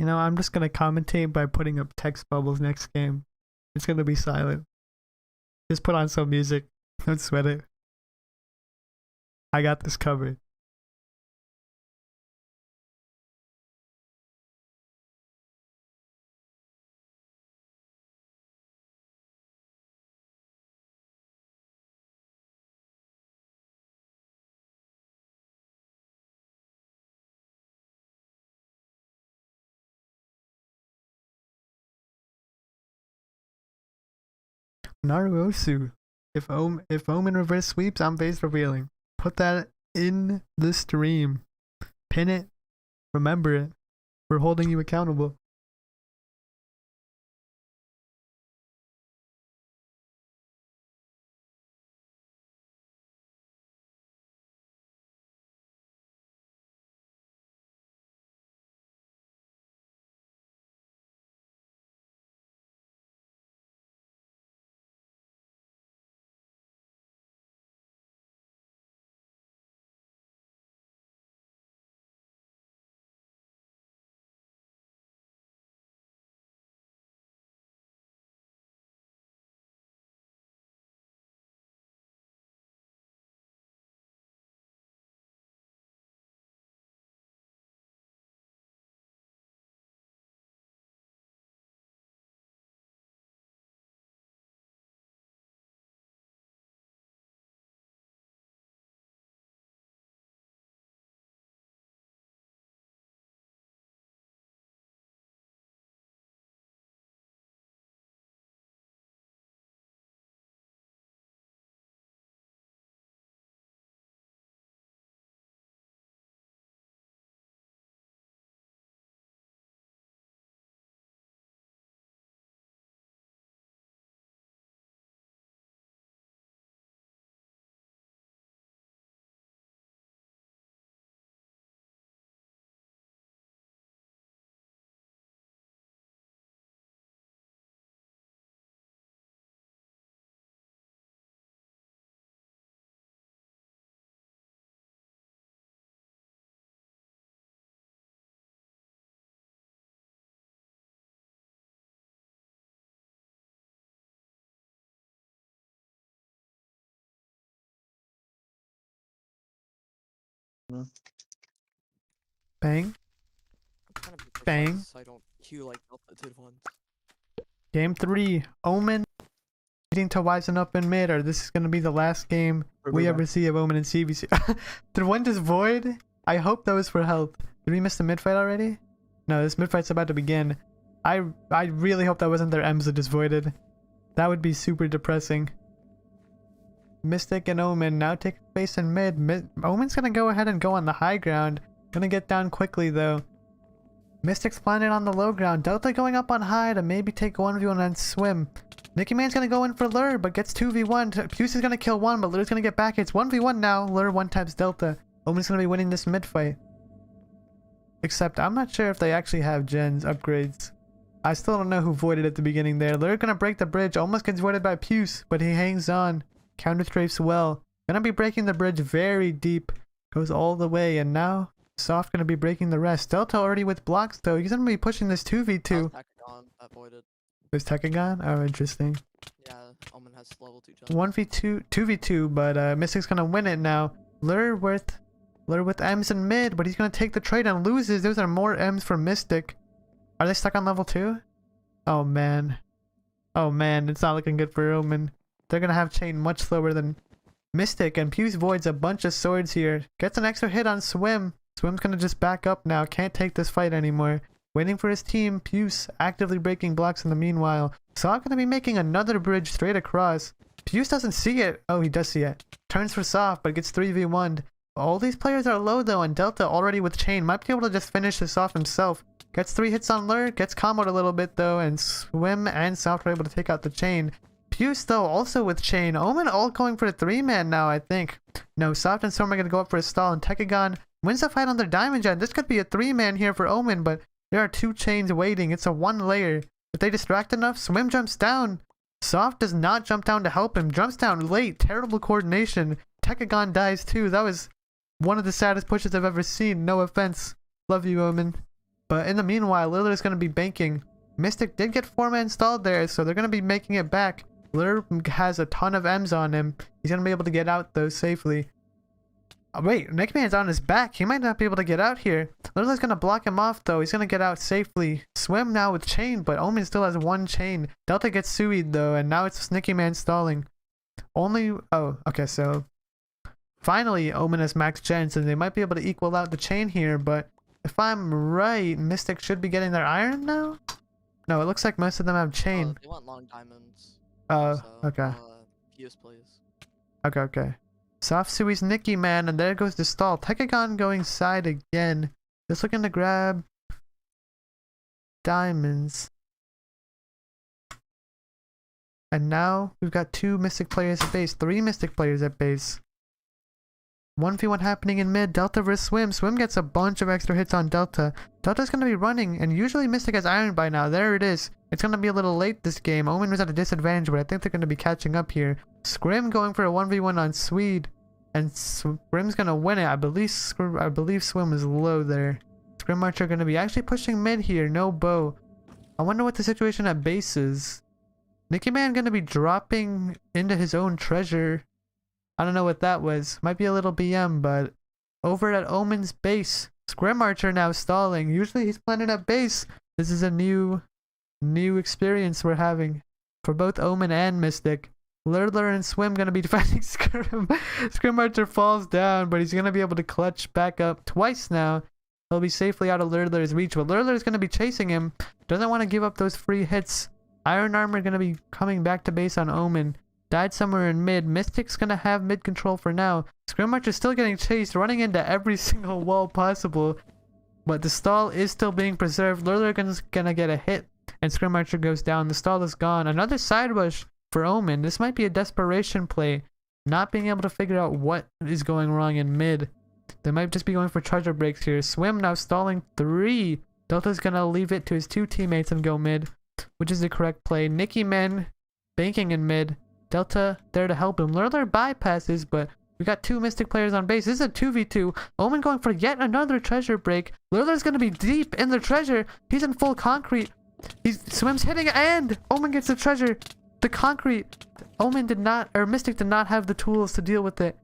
You know, I'm just gonna commentate by putting up text bubbles next game. It's gonna be silent. Just put on some music. Don't sweat it. I got this covered. Naruosu. If Omen reverse sweeps, I'm base revealing. Put that in the stream. Pin it. Remember it. We're holding you accountable. No. Bang. I'm trying to be Bang. precise so I don't queue like Delta did once. Game 3. Omen needing to wisen up in mid, or this is gonna be the last game we ever see of Omen in CBC. Did one just void? I hope that was for health. Did we miss the mid fight already? No, this mid fight's about to begin. I really hope that wasn't their Ems that just voided. That would be super depressing. Mystic and Omen now take space in mid. Omen's gonna go ahead and go on the high ground. Gonna get down quickly though. Mystic's planted on the low ground. Delta going up on high to maybe take 1v1 and swim. Nicky Man's gonna go in for Lure, but gets 2v1. Puce is gonna kill one, but Lure's gonna get back. It's 1v1 now. Lure one taps Delta. Omen's gonna be winning this mid fight. Except I'm not sure if they actually have gens upgrades. I still don't know who voided at the beginning there. Lure gonna break the bridge. Almost gets voided by Puce, but he hangs on. Counter strafes well. Gonna be breaking the bridge very deep. Goes all the way, and now Soft gonna be breaking the rest. Delta already with blocks though. He's gonna be pushing this 2v2. That voided. There's Tekagon? Oh, interesting. Yeah, Omen has level 2 jump. 1v2, 2v2, but Mystic's gonna win it now. Lure with Ems in mid, but he's gonna take the trade and loses. Those are more Ems for Mystic. Are they stuck on level 2? Oh man. Oh man, it's not looking good for Omen. They're gonna have chain much slower than Mystic, and Puce voids a bunch of swords here. Gets an extra hit on Swim. Swim's gonna just back up now. Can't take this fight anymore. Waiting for his team. Puce actively breaking blocks in the meanwhile. Soft gonna be making another bridge straight across. Puce doesn't see it. Oh, he does see it. Turns for Soft, but gets 3v1'd. All these players are low though, and Delta already with chain. Might be able to just finish this off himself. Gets 3 hits on Lure. Gets comboed a little bit though, and Swim and Soft are able to take out the chain. Puce though also with chain. Omen all going for a 3-man now, I think. No, Soft and Storm are gonna go up for a stall, and Tekagon wins the fight on their diamond gen. This could be a 3-man here for Omen, but there are 2 chains waiting. It's a 1 layer. If they distract enough, Swim jumps down. Soft does not jump down to help him. Jumps down late. Terrible coordination. Tekagon dies too. That was one of the saddest pushes I've ever seen. No offense. Love you, Omen. But in the meanwhile, Lilith is going to be banking. Mystic did get 4-man installed there, so they're going to be making it back. Lilith has a ton of M's on him. He's going to be able to get out though safely. Oh, wait, Nick Man's on his back. He might not be able to get out here. Lilith's going to block him off though. He's going to get out safely. Swim now with chain, but Omen still has 1 chain. Delta gets suied though, and now it's Nicky Man stalling. Only... Oh, okay, so... Finally, Omen has max gens, and they might be able to equal out the chain here, but... If I'm right, Mystic should be getting their iron now? No, it looks like most of them have chain. They want long diamonds. Oh, So, okay. Fuse plays. Okay. Soft Sui's Nicky Man, and there goes the stall. Tekagon going side again. Just looking to grab... diamonds. And now, we've got 2 Mystic players at base. 3 Mystic players at base. 1v1 happening in mid. Delta vs Swim. Swim gets a bunch of extra hits on Delta. Delta's going to be running, and usually Mystic has iron by now. There it is. It's going to be a little late this game. Omen was at a disadvantage, but I think they're going to be catching up here. Scrim going for a 1v1 on Swede. And Scrim's going to win it. I believe Swim is low there. Scrim Archer going to be actually pushing mid here. No bow. I wonder what the situation at base is. Nicky Man going to be dropping into his own treasure. I don't know what that was. Might be a little BM, but over at Omen's base, Scrim Archer now stalling. Usually he's planning at base. This is a new experience we're having for both Omen and Mystic. Lurler and Swim gonna be defending Scrim. Scrim Archer falls down, but he's gonna be able to clutch back up twice now. He'll be safely out of Lurler's reach, but Lurler's gonna be chasing him. Doesn't want to give up those free hits. Iron Armor gonna be coming back to base on Omen. Died somewhere in mid. Mystic's gonna have mid control for now. Scrim Archer's still getting chased, running into every single wall possible. But the stall is still being preserved. Lurler's gonna get a hit, and Scrim Archer goes down. The stall is gone. Another side rush for Omen. This might be a desperation play. Not being able to figure out what is going wrong in mid. They might just be going for treasure breaks here. Swim now stalling 3. Delta's gonna leave it to his 2 teammates and go mid, which is the correct play. Nicky Man banking in mid. Delta there to help him. Lurler bypasses, but we got 2 Mystic players on base. This is a 2v2. Omen going for yet another treasure break. Lurler's going to be deep in the treasure. He's in full concrete. Swim's hitting, and Omen gets the treasure. The concrete. Omen did not, or Mystic did not have the tools to deal with it.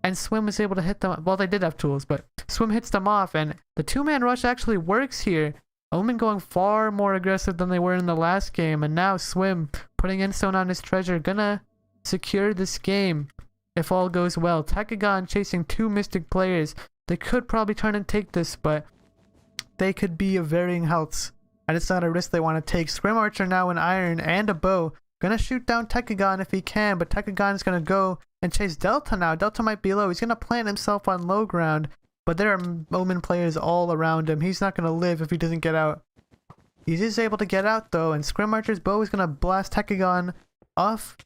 And Swim is able to hit them. Well, they did have tools, but Swim hits them off, and the 2-man rush actually works here. Omen going far more aggressive than they were in the last game, and now Swim putting Instone on his treasure, gonna secure this game if all goes well. Tekagon chasing 2 Mystic players. They could probably turn and take this, but they could be of varying healths, and it's not a risk they want to take. Scrim Archer now in iron and a bow. Gonna shoot down Tekagon if he can, but Tekagon's gonna go and chase Delta now. Delta might be low. He's gonna plant himself on low ground, but there are Omen players all around him. He's not gonna live if he doesn't get out. He is able to get out though, and Scrim Archer's bow is gonna blast Tekagon off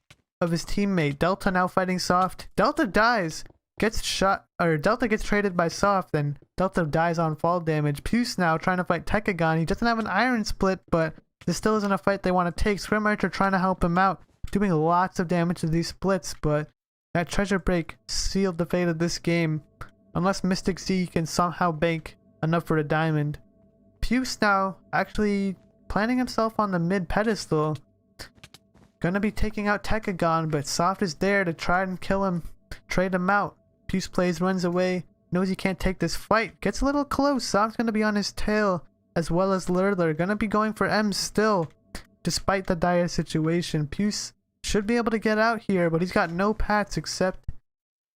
of his teammate. Delta now fighting Soft. Delta dies, gets shot, or Delta gets traded by Soft, and Delta dies on fall damage. Puce now trying to fight Tekagon. He doesn't have an iron split, but this still isn't a fight they want to take. Scrim Archer trying to help him out, doing lots of damage to these splits, but that treasure break sealed the fate of this game. Unless Mystic Z can somehow bank enough for a diamond. Puce now actually planting himself on the mid pedestal. Gonna be taking out Tekagon, but Soft is there to try and kill him, trade him out. Puce plays, runs away, knows he can't take this fight, gets a little close. Soft's gonna be on his tail, as well as Lurler. Gonna be going for M still, despite the dire situation. Puce should be able to get out here, but he's got no paths except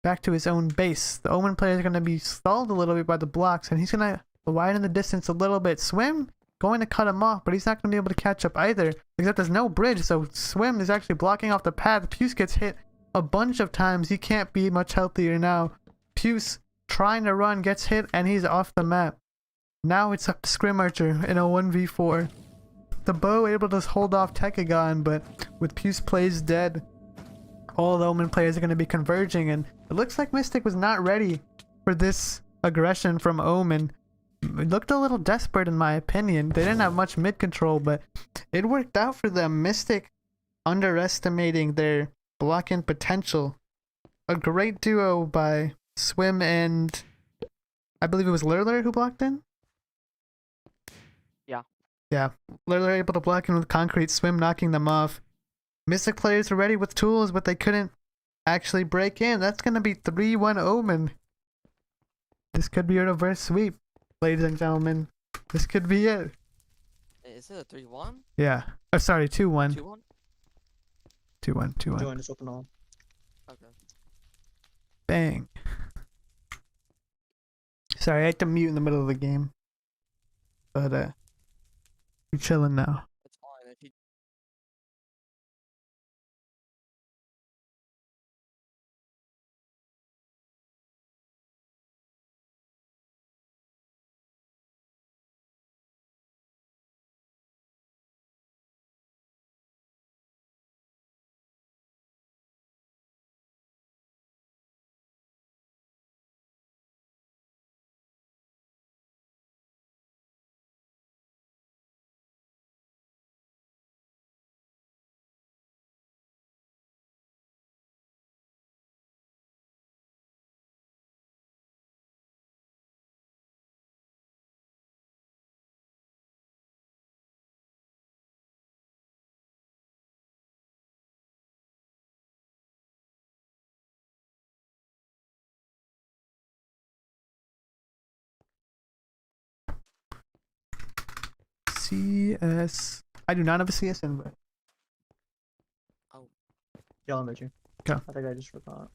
back to his own base. The Omen player is going to be stalled a little bit by the blocks, and he's going to widen the distance a little bit. Swim going to cut him off, but he's not going to be able to catch up either, except there's no bridge, so Swim is actually blocking off the path. Puce gets hit a bunch of times. He can't be much healthier now. Puce trying to run, gets hit, and he's off the map. Now it's up to Scrim Archer in a 1v4. The bow able to hold off Tekagon, but with Puce plays dead, all the Omen players are going to be converging, and it looks like Mystic was not ready for this aggression from Omen. It looked a little desperate in my opinion. They didn't have much mid control, but it worked out for them. Mystic underestimating their block-in potential. A great duo by Swim and I believe it was Lurler who blocked in? Yeah, they're able to block in with concrete, Swim knocking them off. Mystic players are ready with tools, but they couldn't actually break in. That's gonna be 3-1 Omen. This could be a reverse sweep, ladies and gentlemen. This could be it. Is it a 3-1? Yeah. Oh, sorry, 2-1. 2-1? 2-1, 2-1. Join us open all. Okay. Bang. Sorry, I had to mute in the middle of the game. But, we're chilling now. It's fine if you. CS. I do not have a CS invite. Yeah, I'll invite you. Go. I think I just forgot.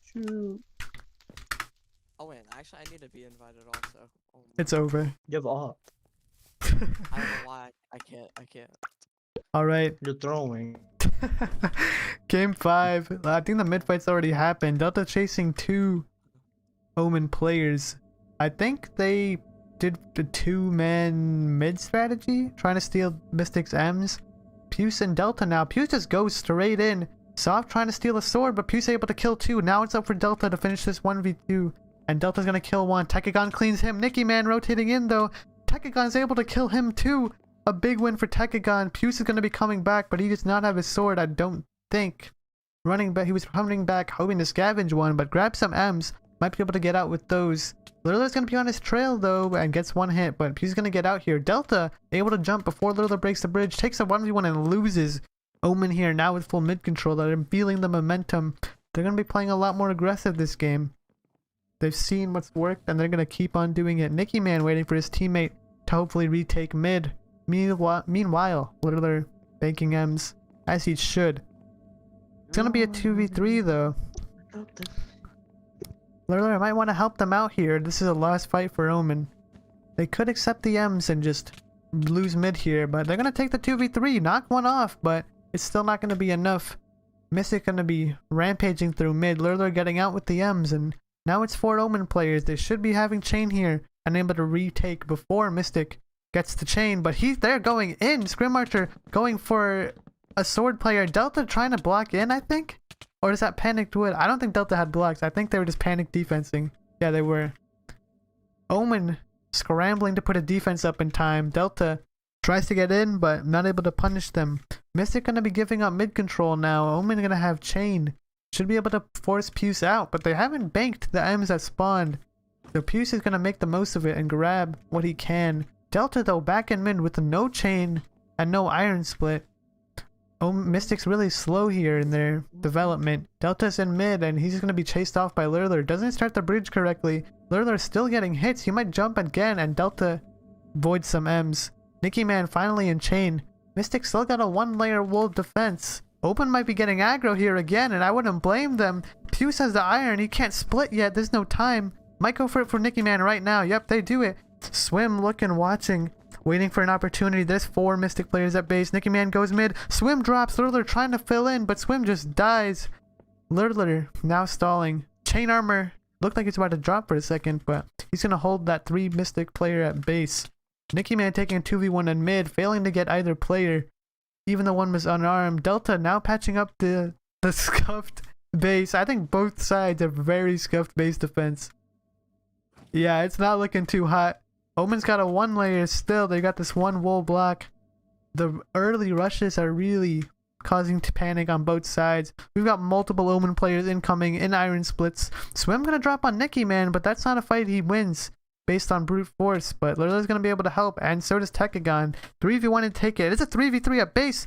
Shoot. Oh wait, actually I need to be invited also. Oh my It's over. You have off. I don't know why I can't. Alright. You're throwing. Game 5. I think the mid fight's already happened. Delta chasing 2 Omen players. I think they did the 2-man mid strategy, trying to steal Mystic's M's. Puce and Delta now. Puce just goes straight in. Soft trying to steal a sword, but Puce able to kill 2. Now it's up for Delta to finish this 1v2. And Delta's gonna kill 1. Techagon cleans him. Nicky Man rotating in though. Techagon's able to kill him too. A big win for Techagon. Puce is gonna be coming back, but he does not have his sword, I don't think. Running back, he was running back, hoping to scavenge one, but grab some M's. Might be able to get out with those. Lolrus gonna be on his trail though and gets 1 hit, but he's gonna get out here. Delta able to jump before Lolrus breaks the bridge, takes a 1v1 and loses. Omen here now with full mid control. They're feeling the momentum. They're gonna be playing a lot more aggressive this game. They've seen what's worked and they're gonna keep on doing it. Nicky Man waiting for his teammate to hopefully retake mid. Meanwhile, Lolrus banking M's as he should. It's gonna be a 2v3 though. Lolrus might want to help them out here. This is a last fight for Omen. They could accept the M's and just lose mid here, but they're going to take the 2v3, knock one off, but it's still not going to be enough. Mystic going to be rampaging through mid. Lolrus getting out with the M's, and now it's 4 Omen players. They should be having chain here and able to retake before Mystic gets the chain, but they're going in. Scrim Archer going for a sword player. Delta trying to block in, I think? Or is that panicked wood? I don't think Delta had blocks. I think they were just panic defensing. Yeah, they were. Omen scrambling to put a defense up in time. Delta tries to get in, but not able to punish them. Mystic gonna be giving up mid control now. Omen gonna have chain. Should be able to force Puce out, but they haven't banked the M's that spawned. So Puce is gonna make the most of it and grab what he can. Delta though back in mid with no chain and no iron split. Mystic's really slow here in their development. Delta's in mid and he's going to be chased off by Lolrus. Doesn't start the bridge correctly. Lolrus still getting hits. He might jump again and Delta voids some M's. Nicky Man finally in chain. Mystic still got a 1-layer wool defense. Open might be getting aggro here again and I wouldn't blame them. Puce has the iron. He can't split yet. There's no time. Might go for it for Nicky Man right now. Yep, they do it. Swim looking, watching. Waiting for an opportunity. There's 4 Mystic players at base. Nicky Man goes mid. Swim drops. Lolrus trying to fill in, but Swim just dies. Lolrus now stalling. Chain armor. Looked like it's about to drop for a second, but he's going to hold that 3 Mystic player at base. Nicky Man taking a 2v1 in mid, failing to get either player. Even though one was unarmed. Delta now patching up the scuffed base. I think both sides have very scuffed base defense. Yeah, it's not looking too hot. Omen's got a 1-layer still. They got this 1 wool block. The early rushes are really causing panic on both sides. We've got multiple Omen players incoming in iron splits. Swim gonna drop on Nicky Man, but that's not a fight he wins. based on brute force, but Lolrus gonna be able to help, and so does Tekagon. 3v1 and take it. It's a 3v3 at base.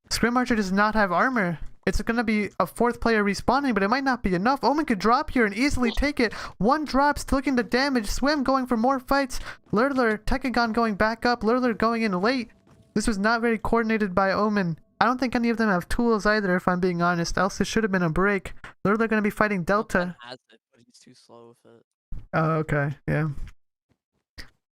Scrim Archer does not have armor. It's gonna be a fourth player respawning, but it might not be enough. Omen could drop here and easily take it. One drop, still looking to damage. Swim going for more fights. Lolrus, Tekagon going back up. Lolrus going in late. This was not very coordinated by Omen. I don't think any of them have tools either, if I'm being honest. Else it should have been a break. Lolrus gonna be fighting Delta. Omen has it, but he's too slow with it. Oh, okay, yeah.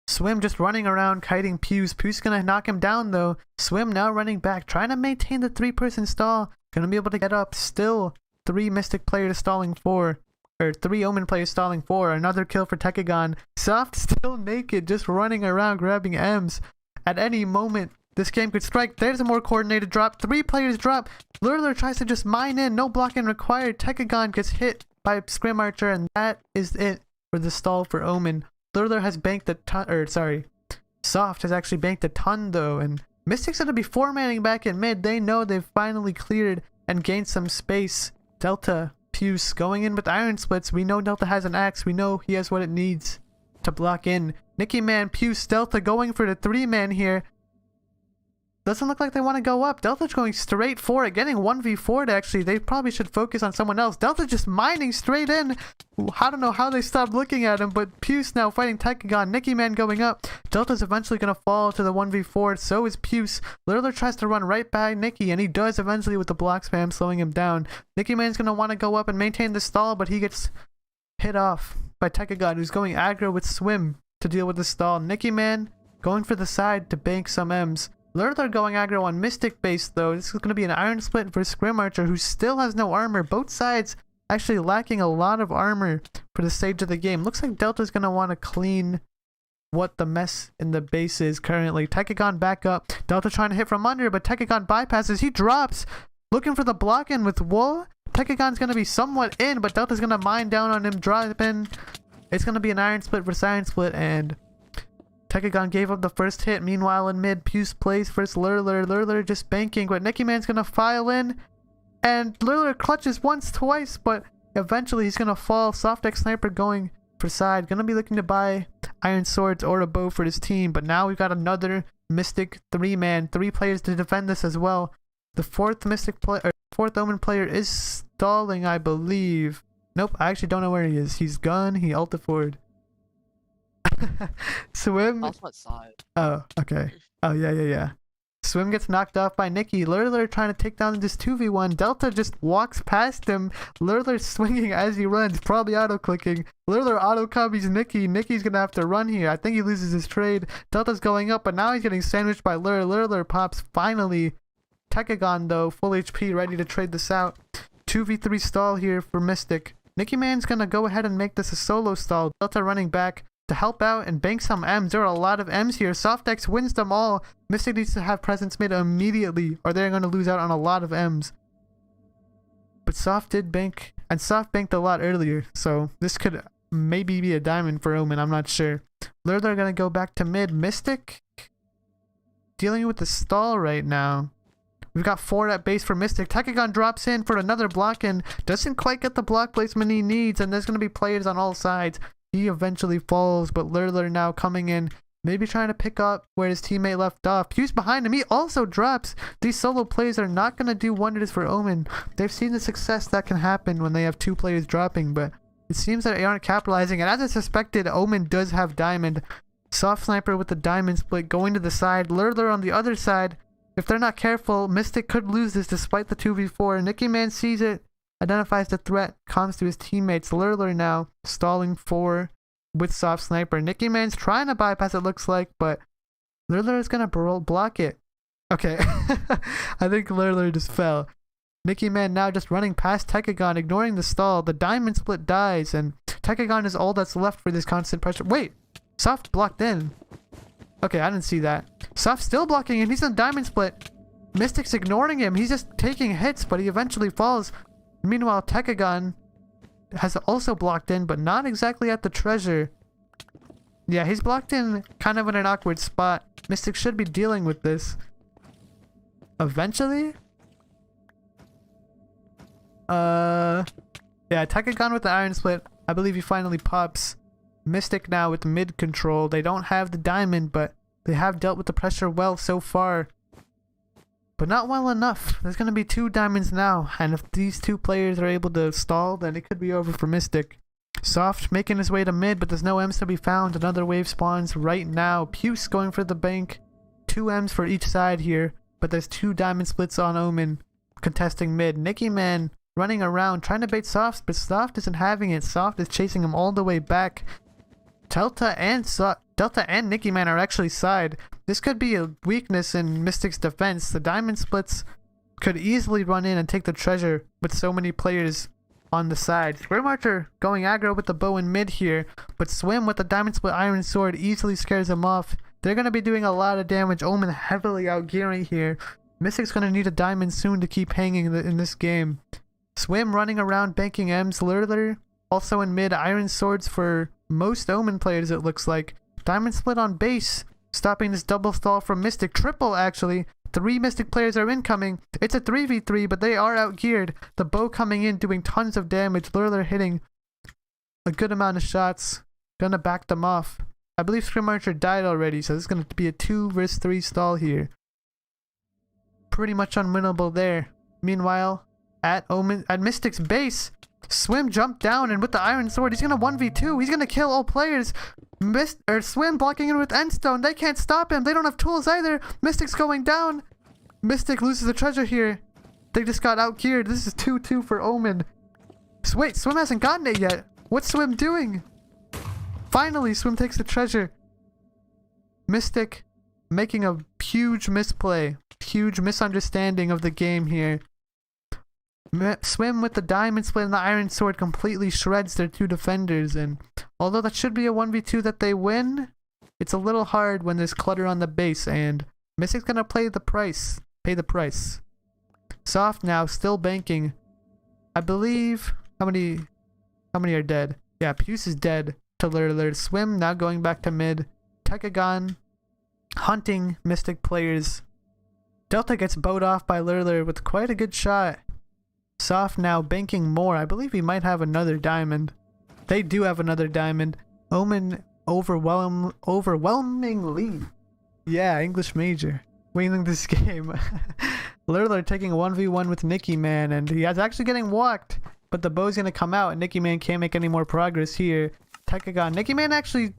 Swim just running around, kiting Pews. Pews gonna knock him down though. Swim now running back, trying to maintain the 3-person stall. Gonna be able to get up. Still 3 Mystic players stalling 4. Or 3 Omen players stalling 4. Another kill for Tekagon. Soft still naked, just running around grabbing M's. At any moment, this game could strike. There's a more coordinated drop. 3 players drop. Lolrus tries to just mine in. No blocking required. Tekagon gets hit by Scrim Archer, and that is it for the stall for Omen. Lolrus has banked a ton, or sorry, Soft has actually banked a ton though, and Mystic's gonna be 4-manning back in mid. They know they've finally cleared and gained some space. Delta, Puce going in with Iron Splits. We know Delta has an axe. We know he has what it needs to block in. Nicky Man, Puce, Delta going for the 3-man here. Doesn't look like they want to go up. Delta's going straight for it, getting 1v4'd actually. They probably should focus on someone else. Delta just mining straight in. I don't know how they stopped looking at him, but Puce now fighting Tekagon. Nicky Man going up. Delta's eventually going to fall to the 1v4. So is Puce. Lolrus tries to run right by Nicky, and he does eventually with the block spam, slowing him down. Nicky Man's going to want to go up and maintain the stall, but he gets hit off by Tekagon, who's going aggro with Swim to deal with the stall. Nicky Man going for the side to bank some M's. Lolrus going aggro on Mystic base though. This is going to be an Iron Split for Scrim Archer, who still has no armor. Both sides actually lacking a lot of armor for the stage of the game. Looks like Delta's going to want to clean what the mess in the base is currently. Tekagon back up. Delta trying to hit from under, but Tekagon bypasses. He drops. Looking for the block in with Wool. Tekagon's going to be somewhat in, but Delta's going to mine down on him, drop in. It's going to be an Iron Split versus Iron Split, and Tekagon gave up the first hit. Meanwhile, in mid, Puce plays versus Lolrus. Lolrus just banking, but Nicky Man's gonna file in, and Lolrus clutches once, twice, but eventually he's gonna fall. Soft X Sniper going for side, gonna be looking to buy Iron Swords or a bow for his team. But now we've got another Mystic 3-man, 3 players to defend this as well. The 4th Mystic player, 4th Omen player is stalling, I believe. Nope, I actually don't know where he is. He's gone. He ulted forward. Swim. That's what side. Oh, okay. Oh, yeah. Swim gets knocked off by Nicky. Lolrus trying to take down this 2v1. Delta just walks past him. Lolrus swinging as he runs, probably auto-clicking. Lolrus auto-copies Nicky. Nicky's gonna have to run here. I think he loses his trade. Delta's going up, but now he's getting sandwiched by Lolrus. Lolrus pops finally. Tekagon, though, full HP, ready to trade this out. 2v3 stall here for Mystic. Nicky Man's gonna go ahead and make this a solo stall. Delta running back to help out and bank some M's. There are a lot of M's here. Softex wins them all. Mystic needs to have presence made immediately, or they're going to lose out on a lot of M's. But Soft did bank, and Soft banked a lot earlier, so this could maybe be a diamond for Omen. I'm not sure. Lolrus are going to go back to mid. Mystic dealing with the stall right now. We've got 4 at base for Mystic. Tekagon drops in for another block and doesn't quite get the block placement he needs, and there's going to be players on all sides. He eventually falls, but Lolrus now coming in, maybe trying to pick up where his teammate left off. Puce behind him, he also drops. These solo plays are not going to do wonders for Omen. They've seen the success that can happen when they have 2 players dropping, but it seems that they aren't capitalizing. And as I suspected, Omen does have Diamond. Soft Sniper with the Diamond split going to the side. Lolrus on the other side. If they're not careful, Mystic could lose this despite the 2v4. Nicky Man sees it, identifies the threat, comes to his teammates. Lolrus now stalling 4 with Soft Sniper. Nicky Man's trying to bypass, it looks like, but Lolrus is gonna block it. Okay, I think Lolrus just fell. Nicky Man now just running past Tekagon, ignoring the stall. The Diamond split dies, and Tekagon is all that's left for this constant pressure. Wait, Soft blocked in. Okay, I didn't see that. Soft still blocking him. He's on Diamond split. Mystic's ignoring him. He's just taking hits, but he eventually falls. Meanwhile, Tekagon has also blocked in, but not exactly at the treasure. Yeah, he's blocked in kind of in an awkward spot. Mystic should be dealing with this eventually. Yeah, Tekagon with the Iron Split. I believe he finally pops. Mystic now with mid control. They don't have the diamond, but they have dealt with the pressure well so far. But not well enough. There's going to be 2 diamonds now, and if these 2 players are able to stall, then it could be over for Mystic. Soft making his way to mid, but there's no M's to be found. Another wave spawns right now. Puce going for the bank. 2 M's for each side here, but there's 2 diamond splits on Omen contesting mid. Nicky Man running around trying to bait Soft, but Soft isn't having it. Soft is chasing him all the way back. Delta and Nicky Man are actually side. This could be a weakness in Mystic's defense. The diamond splits could easily run in and take the treasure with so many players on the side. Square Marcher going aggro with the bow in mid here, but Swim with the diamond split iron sword easily scares him off. They're going to be doing a lot of damage. Omen heavily outgearing here. Mystic's going to need a diamond soon to keep hanging in this game. Swim running around banking M's. Lurler also in mid. Iron swords for most Omen players, it looks like. Diamond split on base, stopping this double stall from Mystic. Triple, actually. 3 Mystic players are incoming. It's a 3v3, but they are outgeared. The bow coming in, doing tons of damage. Lurler hitting a good amount of shots. Gonna back them off. I believe Scrim Archer died already, so this is gonna be a 2 vs 3 stall here. Pretty much unwinnable there. Meanwhile, at Mystic's base, Swim jumped down, and with the iron sword, he's gonna 1v2. He's gonna kill all players. Swim blocking in with endstone. They can't stop him. They don't have tools either. Mystic's going down. Mystic loses the treasure here. They just got outgeared. This is 2-2 for Omen. Wait, Swim hasn't gotten it yet. What's Swim doing? Finally, Swim takes the treasure. Mystic making a huge misplay. Huge misunderstanding of the game here. Swim with the diamond split and the iron sword completely shreds their 2 defenders, and although that should be a 1v2 that they win, it's a little hard when there's clutter on the base, and Mystic's gonna pay the price. Soft now still banking. I believe how many are dead? Yeah, Puce is dead to Lurler. Swim now going back to mid. Tekagon hunting Mystic players. Delta gets bowed off by Lurler with quite a good shot. Soft now banking more. I believe he might have another diamond. They do have another diamond. Omen overwhelmingly. Yeah, English major. Winning this game. Lurler taking a 1v1 with Nicky Man, and he is actually getting walked. But the bow's gonna come out, and Nicky Man can't make any more progress here. Tekagon. Nicky Man actually...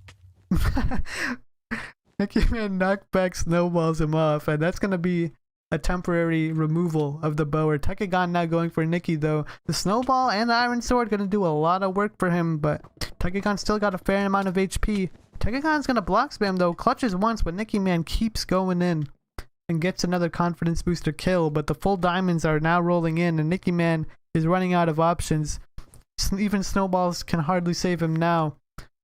Nicky Man knockback snowballs him off, and that's gonna be a temporary removal of the bow. Tekagon now going for Nicky though. The snowball and the iron sword gonna do a lot of work for him, but Tekagon still got a fair amount of HP. Tekagon's gonna block spam though, clutches once, but Nicky Man keeps going in and gets another confidence booster kill, but the full diamonds are now rolling in, and Nicky Man is running out of options. Even snowballs can hardly save him now.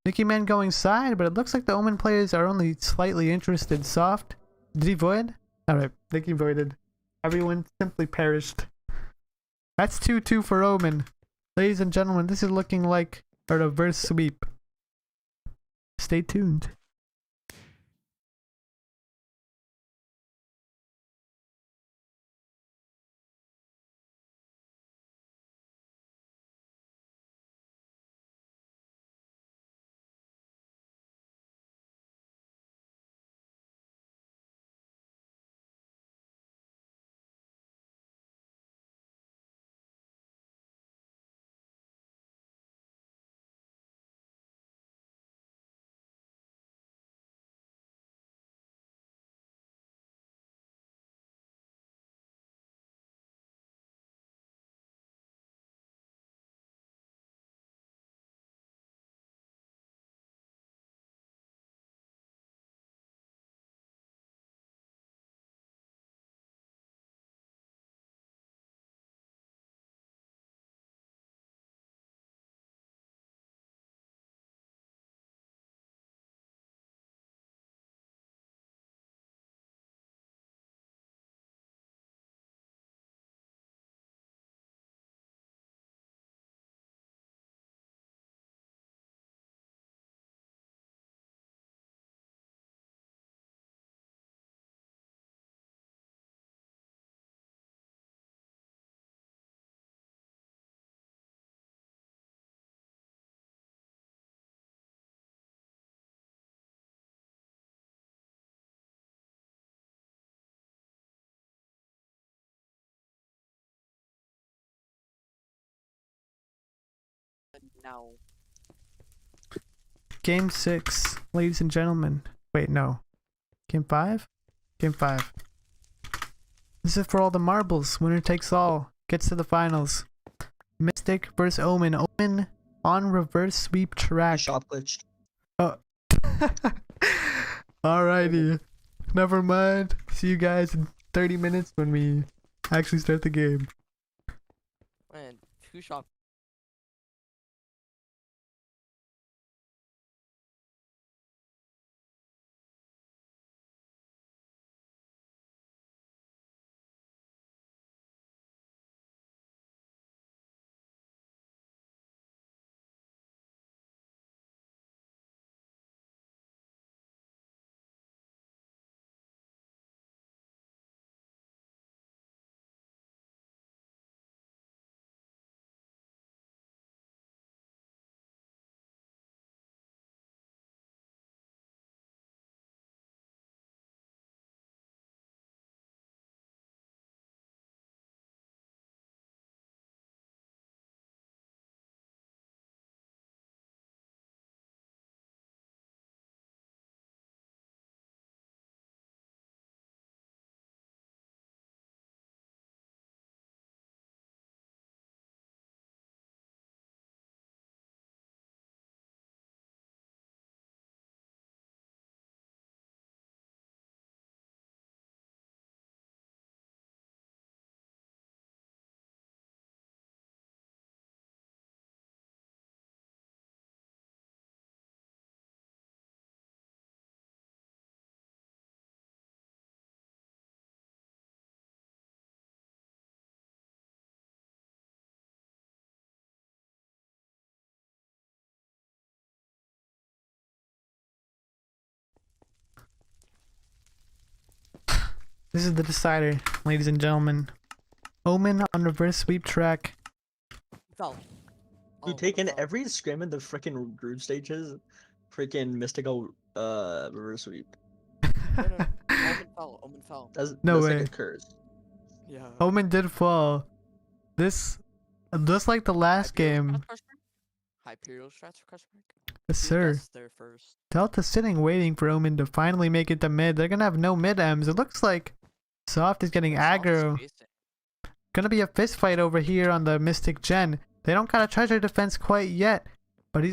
Nicky Man going side, but it looks like the Omen players are only slightly interested. Soft. Did he void? Alright, Nicky voided. Everyone simply perished. That's 2-2 for Omen. Ladies and gentlemen, this is looking like a reverse sweep. Stay tuned. Now. Game 6, ladies and gentlemen. Wait, no. Game 5? Game 5. This is for all the marbles. Winner takes all. Gets to the finals. Mystic versus Omen. Omen on reverse sweep track. Shop glitched. Oh. Alrighty. Never mind. See you guys in 30 minutes when we actually start the game. Man, 2 shop. This is the decider, ladies and gentlemen. Omen on reverse sweep track. Fell. You Oh, taken what the every scrim in the freaking group stages. Freaking mystical reverse sweep. fuck? No, no, no. Omen fell. Omen fell. No that's way. like a curse. Yeah. Omen did fall. This, just like the last game. Hyperial strats? Question mark? Yes, Who sir. guessed there first? Delta's sitting waiting for Omen to finally make it to mid. They're gonna have no mid M's. It looks like Soft is getting Soft is aggro. facing. Gonna be a fist fight over here on the Mystic Gen. They don't got a treasure defense quite yet, but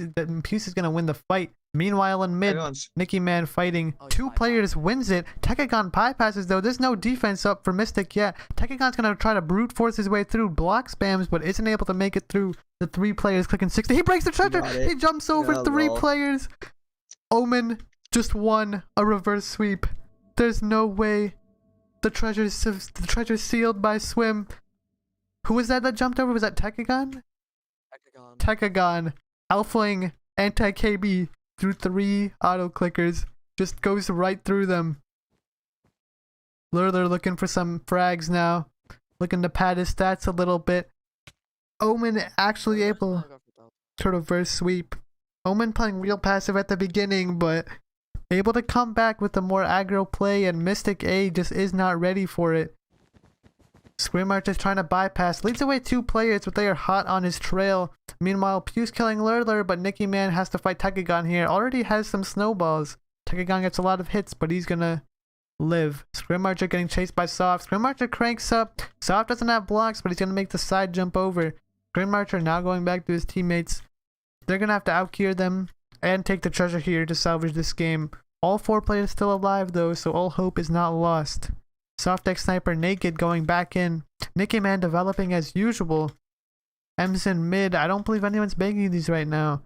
Puce is gonna win the fight. Meanwhile in mid, Everyone's Nicky Man fighting. Oh, 2 bypass. players wins it. Tekagon bypasses though. There's no defense up for Mystic yet. Tekagon's gonna try to brute force his way through, block spams, but isn't able to make it through the 3 players clicking 60. He breaks the treasure. Got it. He jumps over Yeah, 3 lol. players. Omen just won a reverse sweep. There's no way. The treasure's sealed by Swim. Who was that jumped over? Was that Tekagon? Hexagon. Tekagon alphaing anti-KB through 3 auto clickers. Just goes right through them. Lolrus looking for some frags now. Looking to pad his stats a little bit. Omen actually able to reverse sweep. Omen playing real passive at the beginning, but able to come back with a more aggro play, and Mystic A just is not ready for it. Screamer just trying to bypass. Leads away 2 players, but they are hot on his trail. Meanwhile, Puce killing Lolrus, but Nicky Man has to fight Tekagon here. Already has some snowballs. Tekagon gets a lot of hits, but he's gonna live. Scrim Archer getting chased by Soft. Scrim Archer cranks up. Soft doesn't have blocks, but he's gonna make the side jump over. Scrim Archer now going back to his teammates. They're gonna have to outgear them and take the treasure here to salvage this game. All 4 players still alive though, so all hope is not lost. Soft X Sniper naked going back in. Nicky Man developing as usual. M's in mid. I don't believe anyone's banging these right now.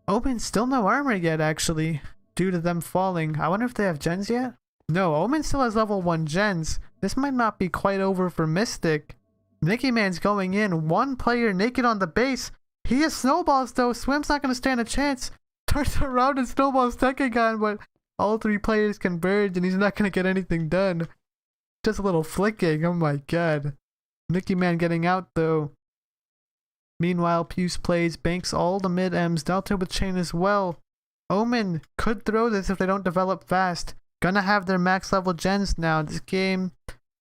Omen still no armor yet actually, due to them falling. I wonder if they have gens yet? No, Omen still has level 1 gens. This might not be quite over for Mystic. Nicky Man's going in. 1 player naked on the base. He has snowballs though. Swim's not going to stand a chance. Turns around and snowballs Tekagon, but all 3 players converge and he's not going to get anything done. Just a little flicking. Oh my god. Nicky Man getting out though. Meanwhile, Puce plays, banks all the mid M's. Delta with chain as well. Omen could throw this if they don't develop fast. Gonna have their max level gens now. This game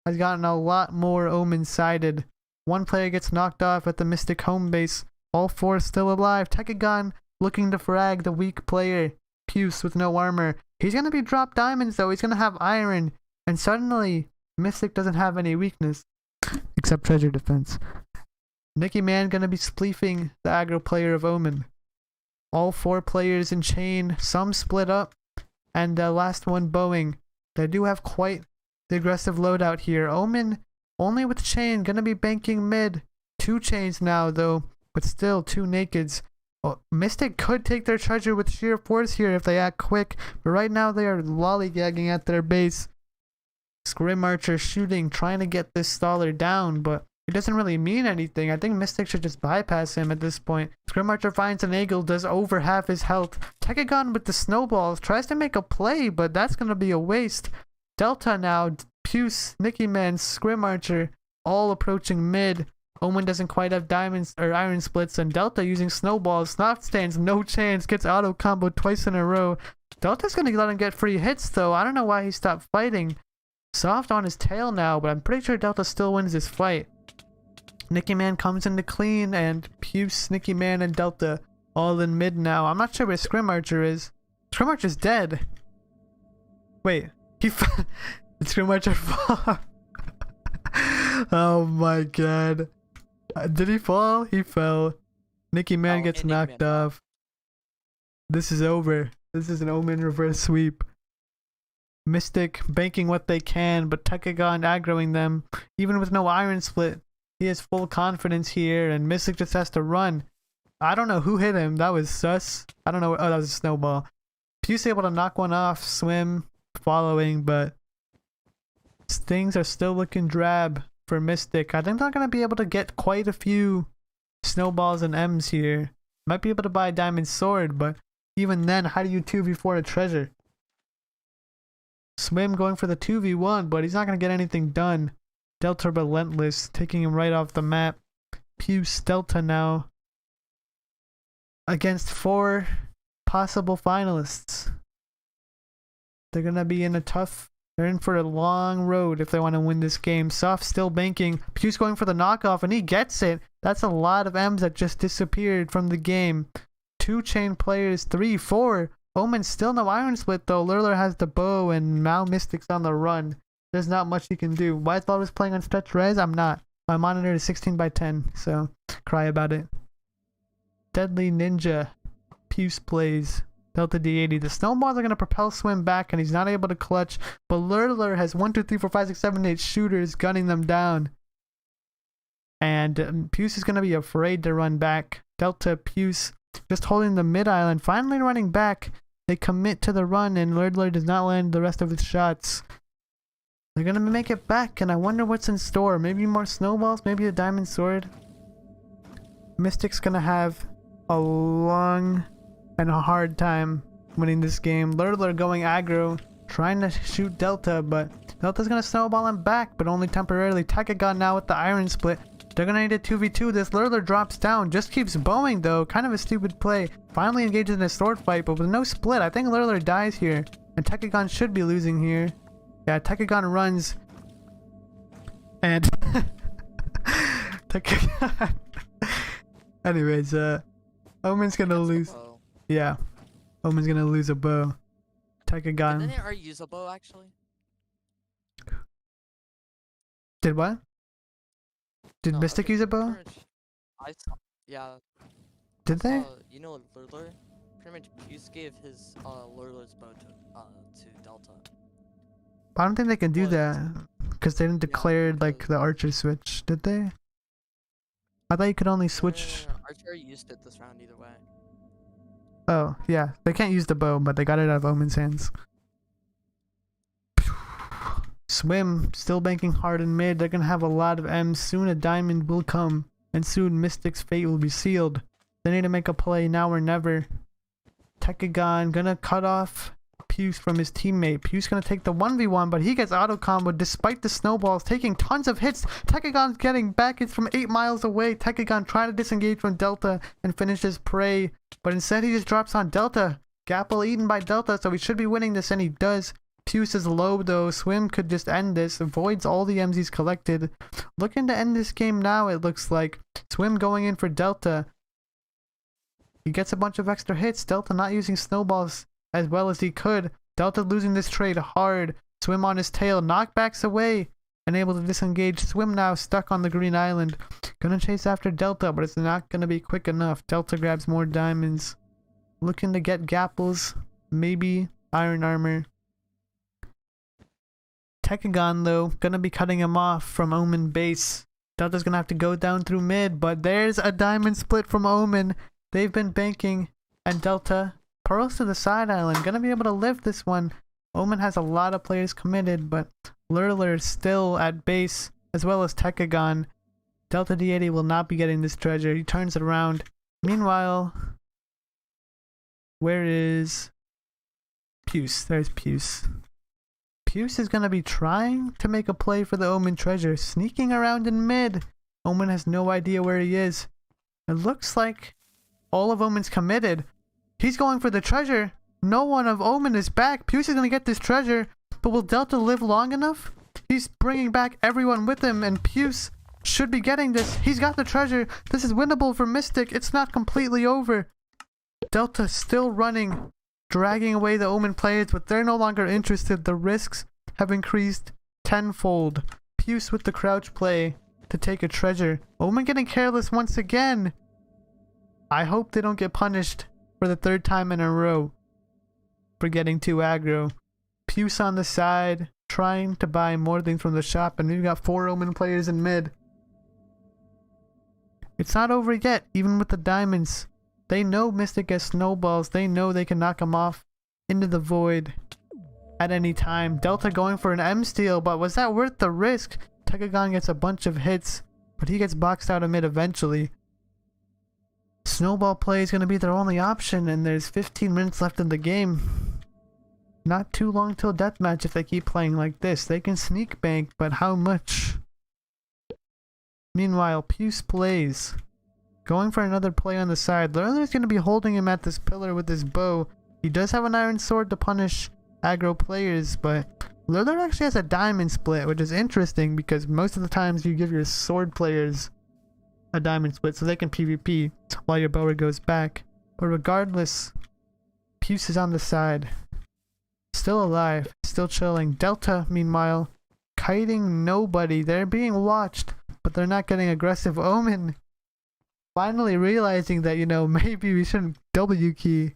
has gotten a lot more Omen sided. 1 player gets knocked off at the Mystic home base. All four still alive. Tekagon looking to frag the weak player. Puce with no armor. He's going to be drop diamonds though. He's going to have iron. And suddenly, Mystic doesn't have any weakness. Except treasure defense. Nicky Man going to be spleefing the aggro player of Omen. All four players in chain. Some split up. And the last one bowing. They do have quite the aggressive loadout here. Omen only with chain. Going to be banking mid. 2 chains now though. But still 2 nakeds. Well, Mystic could take their treasure with sheer force here if they act quick, but right now they are lollygagging at their base. Scrim Archer shooting, trying to get this staller down, but it doesn't really mean anything. I think Mystic should just bypass him at this point. Scrim Archer finds an eagle, does over half his health. Tekagon with the snowballs, tries to make a play, but that's going to be a waste. Delta now, Puce, Nicky Man, Scrim Archer, all approaching mid. Omen doesn't quite have diamonds or iron splits, and Delta using snowballs. Soft stands no chance, gets auto combo twice in a row. Delta's gonna let him get free hits though. I don't know why he stopped fighting. Soft on his tail now, but I'm pretty sure Delta still wins this fight. Nicky Man comes into clean, and Puce, Nicky Man, and Delta all in mid now. I'm not sure where Scrim Archer is. Scrim Archer's dead. Wait, did Scrim Archer fall? Oh my god. Did he fall? He fell. Nicky Man gets knocked off. This is over. This is an Omen reverse sweep. Mystic banking what they can, but Tekagon aggroing them. Even with no iron split, he has full confidence here, and Mystic just has to run. I don't know who hit him. That was sus. I don't know. Oh, that was a snowball. Puce able to knock one off. Swim following, but things are still looking drab for Mystic. I think they're going to be able to get quite a few snowballs and M's here. Might be able to buy a diamond sword, but even then, how do you 2v4 a treasure? Swim going for the 2v1, but he's not going to get anything done. Delta relentless, taking him right off the map. Puce Delta now against 4 possible finalists. They're going to be in a tough... They're in for a long road if they want to win this game. Soft still banking. Puce going for the knockoff, and he gets it. That's a lot of M's that just disappeared from the game. 2 chain players, 3, 4. Omen still no iron split though. Lolrus has the bow, and now Mystic's on the run. There's not much he can do. Why I thought I was playing on stretch res? I'm not. My monitor is 16:10, so cry about it. Deadly Ninja. Puce plays. Delta D80. The snowballs are going to propel Swim back, and he's not able to clutch. But Lolrus has 1, 2, 3, 4, 5, 6, 7, 8 shooters gunning them down. And Puce is going to be afraid to run back. Delta, Puce just holding the mid island. Finally running back. They commit to the run, and Lolrus does not land the rest of his shots. They're going to make it back, and I wonder what's in store. Maybe more snowballs? Maybe a diamond sword? Mystic's going to have a long... and a hard time winning this game. Lolrus going aggro, trying to shoot Delta, but Delta's gonna snowball him back, but only temporarily. Tekagon now with the iron split. They're gonna need a 2v2 this. Lolrus drops down, just keeps bowing though. Kind of a stupid play. Finally engages in a sword fight, but with no split. I think Lolrus dies here, and Tekagon should be losing here. Yeah, Tekagon runs, and Tekagon. Anyways, Omen's gonna lose. Yeah, Omen's gonna lose a bow. Tekagon. Didn't they already use a bow actually? Did what? Did No, Mystic use a bow? pretty much- I saw, yeah. Did they? You know Lolrus? Pretty much Puce gave his Lolrus bow to Delta. I don't think they can do But- that because they didn't declare like the archer switch, did they? I thought you could only switch. Archer used it this round either way. Oh yeah, they can't use the bow, but they got it out of Omen's hands. Swim still banking hard in mid. They're gonna have a lot of M's. Soon a diamond will come, and soon Mystic's fate will be sealed. They need to make a play now or never. Tekagon gonna cut off Puce from his teammate. Puce gonna take the 1v1, but he gets auto comboed despite the snowballs, taking tons of hits. Tekagon's getting back. It's from 8 miles away. Tekagon trying to disengage from Delta and finish his prey, but instead he just drops on Delta. Gapple eaten by Delta, so he should be winning this, and he does. Puce is low though. Swim could just end this. Avoids all the M's he's collected. Looking to end this game now, it looks like. Swim going in for Delta. He gets a bunch of extra hits. Delta not using snowballs as well as he could. Delta losing this trade hard. Swim on his tail. Knockbacks away. Unable to disengage. Swim now stuck on the green island. Gonna chase after Delta, but it's not gonna be quick enough. Delta grabs more diamonds. Looking to get gapples. Maybe iron armor. Techagon though, gonna be cutting him off from Omen base. Delta's gonna have to go down through mid, but there's a diamond split from Omen. They've been banking, and Delta pearls to the side island. Gonna be able to live this one. Omen has a lot of players committed, but Lolrus still at base, as well as Techagon. Delta D80 will not be getting this treasure. He turns it around. Meanwhile, where is Puce? There's Puce. Puce is gonna be trying to make a play for the Omen treasure, sneaking around in mid. Omen has no idea where he is. It looks like all of Omen's committed. He's going for the treasure. No one of Omen is back. Puce is gonna get this treasure, but will Delta live long enough? He's bringing back everyone with him, and Puce should be getting this. He's got the treasure. This is winnable for Mystic. It's not completely over. Delta still running, dragging away the Omen players, but they're no longer interested. The risks have increased tenfold. Puce with the crouch play to take a treasure. Omen getting careless once again. I hope they don't get punished for the third time in a row for getting too aggro. Puce on the side, trying to buy more things from the shop, and we've got 4 Omen players in mid. It's not over yet, even with the diamonds. They know Mystic gets snowballs. They know they can knock him off into the void at any time. Delta going for an M steal, but was that worth the risk? Techagon gets a bunch of hits, but he gets boxed out of mid eventually. Snowball play is going to be their only option, and there's 15 minutes left in the game. Not too long till deathmatch if they keep playing like this. They can sneak bank, but how much? Meanwhile, Puce plays. Going for another play on the side. Lolrus going to be holding him at this pillar with his bow. He does have an iron sword to punish aggro players, but Lolrus actually has a diamond split, which is interesting because most of the times you give your sword players a diamond split so they can PvP while your bower goes back. But regardless, Puce is on the side. Still alive, still chilling. Delta, meanwhile, kiting nobody. They're being watched, but they're not getting aggressive. Omen finally realizing that, you know, maybe we shouldn't W key.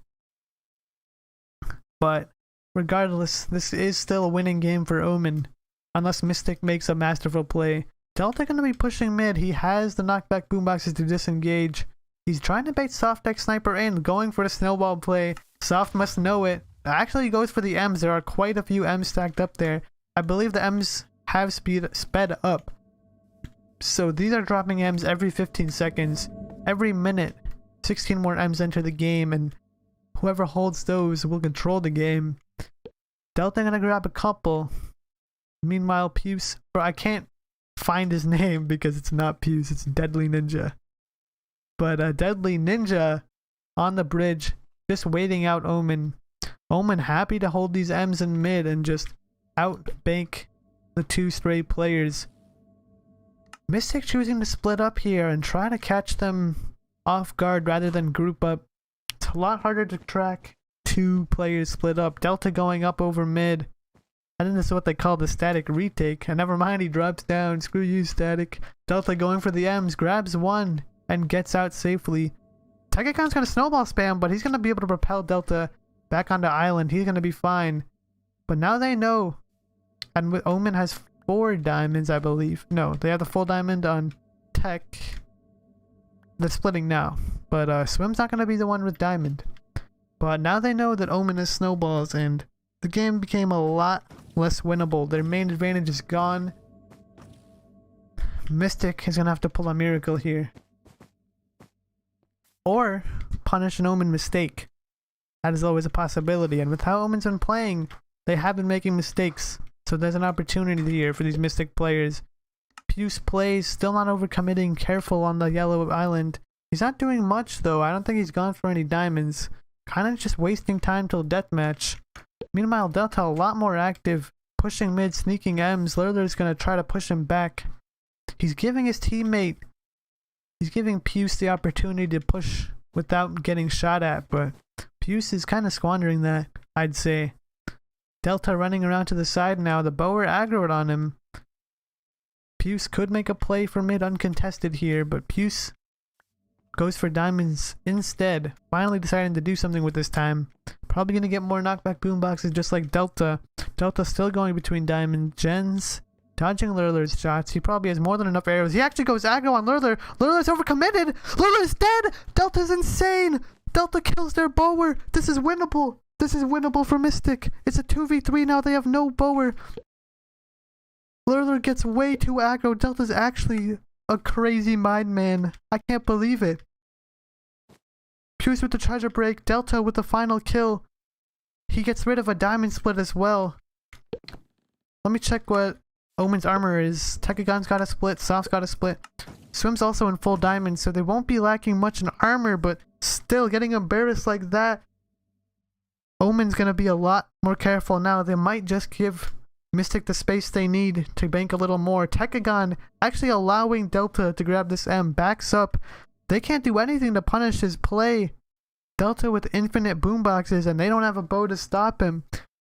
But regardless, this is still a winning game for Omen, unless Mystic makes a masterful play. Delta gonna be pushing mid. He has the knockback boomboxes to disengage. He's trying to bait Soft Deck Sniper in, going for the snowball play. Soft must know it. Actually, he goes for the M's. There are quite a few M's stacked up there. I believe the M's have sped up. So these are dropping M's every 15 seconds. Every minute, 16 more M's enter the game, and whoever holds those will control the game. Delta gonna grab a couple. Meanwhile, Puce, bro, I can't find his name because it's not Puce, it's Deadly Ninja. But Deadly Ninja on the bridge, just waiting out Omen. Omen happy to hold these M's in mid and just outbank the 2 stray players. Mystic choosing to split up here and try to catch them off guard rather than group up. It's a lot harder to track 2 players split up. Delta going up over mid. I think this is what they call the static retake. And never mind, he drops down. Screw you, static. Delta going for the M's, grabs one and gets out safely. Techagon's gonna snowball spam, but he's gonna be able to propel Delta back onto island. He's gonna be fine. But now they know. And Omen has 4 diamonds, I believe. No, they have the full diamond on Tech. They're splitting now. But Swim's not going to be the one with diamond. But now they know that Omen has snowballs, and the game became a lot less winnable. Their main advantage is gone. Mystic is going to have to pull a miracle here. Or punish an Omen mistake. That is always a possibility. And with how Omen's been playing, they have been making mistakes. So there's an opportunity here for these Mystic players. Puce plays, still not overcommitting, careful on the yellow island. He's not doing much though. I don't think he's gone for any diamonds. Kind of just wasting time till deathmatch. Meanwhile, Delta a lot more active, pushing mid, sneaking M's. Lolrus gonna try to push him back. He's giving his teammate, he's giving Puce the opportunity to push without getting shot at, but Puce is kind of squandering that, I'd say. Delta running around to the side now. The Bower aggroed on him. Puce could make a play for mid uncontested here, but Puce goes for diamonds instead. Finally deciding to do something with this time. Probably going to get more knockback boomboxes just like Delta. Delta still going between diamond gens. Dodging Lurlur's shots. He probably has more than enough arrows. He actually goes aggro on Lurlur. Lurlur's overcommitted. Lurlur's dead. Delta's insane. Delta kills their Bower. This is winnable. This is winnable for Mystic. It's a 2v3 now. They have no Bower. Lurlur gets way too aggro. Delta's actually a crazy mind man. I can't believe it. Puce with the treasure break. Delta with the final kill. He gets rid of a diamond split as well. Let me check what Omen's armor is. Tekagon's got a split. Soft's got a split. Swim's also in full diamond, so they won't be lacking much in armor, but still getting embarrassed like that. Omen's gonna be a lot more careful now. They might just give Mystic the space they need to bank a little more. Tekagon actually allowing Delta to grab this M. Backs up. They can't do anything to punish his play. Delta with infinite boomboxes, and they don't have a bow to stop him.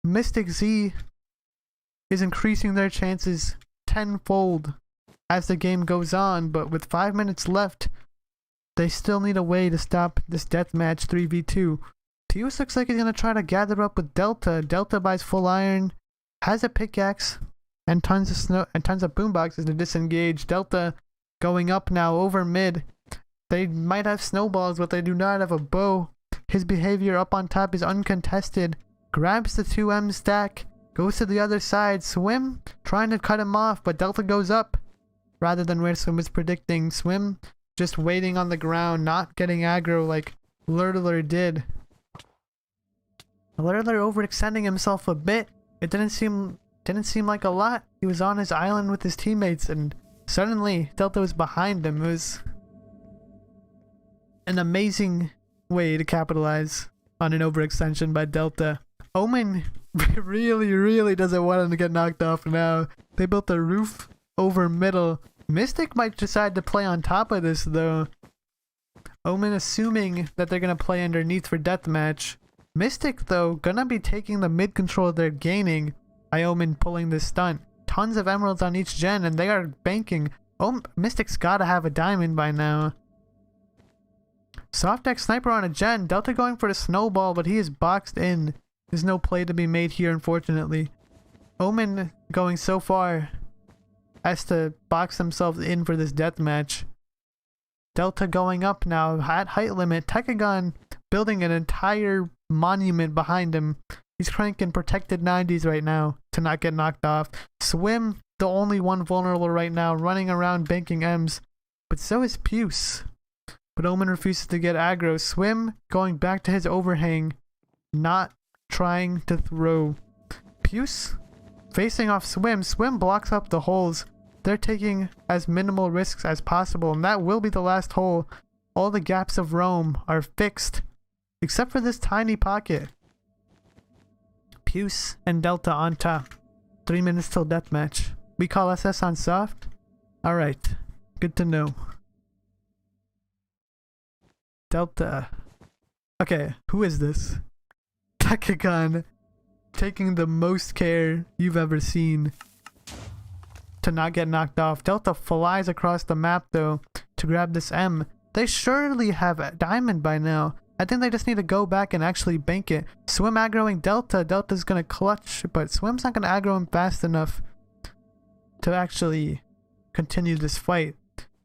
Mystic Z is increasing their chances tenfold as the game goes on, but with 5 minutes left, they still need a way to stop this deathmatch 3v2. Puce looks like he's going to try to gather up with Delta. Delta buys full iron, has a pickaxe, and tons of snow and tons of boomboxes to disengage. Delta going up now over mid. They might have snowballs, but they do not have a bow. His behavior up on top is uncontested. Grabs the 2M stack. Goes to the other side. Swim trying to cut him off, but Delta goes up rather than where Swim was predicting. Swim just waiting on the ground, not getting aggro like Lurlur did. Lurlur overextending himself a bit. It didn't seem like a lot. He was on his island with his teammates, and suddenly Delta was behind him. It was an amazing way to capitalize on an overextension by Delta. Omen really doesn't want him to get knocked off now. They built a roof over middle. Mystic might decide to play on top of this though. Omen assuming that they're gonna play underneath for deathmatch. Mystic though gonna be taking the mid control they're gaining by Omen pulling this stunt. Tons of emeralds on each gen and they are banking. Mystic's gotta have a diamond by now. Soft deck sniper on a gen. Delta going for the snowball, but he is boxed in. There's no play to be made here, unfortunately. Omen going so far as to box themselves in for this deathmatch. Delta going up now at height limit. Tekagon building an entire monument behind him. He's cranking protected 90s right now to not get knocked off. Swim, the only one vulnerable right now, running around banking M's. But so is Puce. But Omen refuses to get aggro. Swim going back to his overhang. Not trying to throw. Puce facing off Swim. Swim blocks up the holes. They're taking as minimal risks as possible, and that will be the last hole. All the gaps of roam are fixed, except for this tiny pocket. Puce and Delta on top. 3 minutes till deathmatch. We call SS on soft? Alright. Good to know. Delta. Okay, who is this? Tekagon taking the most care you've ever seen to not get knocked off. Delta flies across the map though to grab this M. They surely have a diamond by now. I think they just need to go back and actually bank it. Swim aggroing Delta. Delta's gonna clutch, but Swim's not gonna aggro him fast enough to actually continue this fight.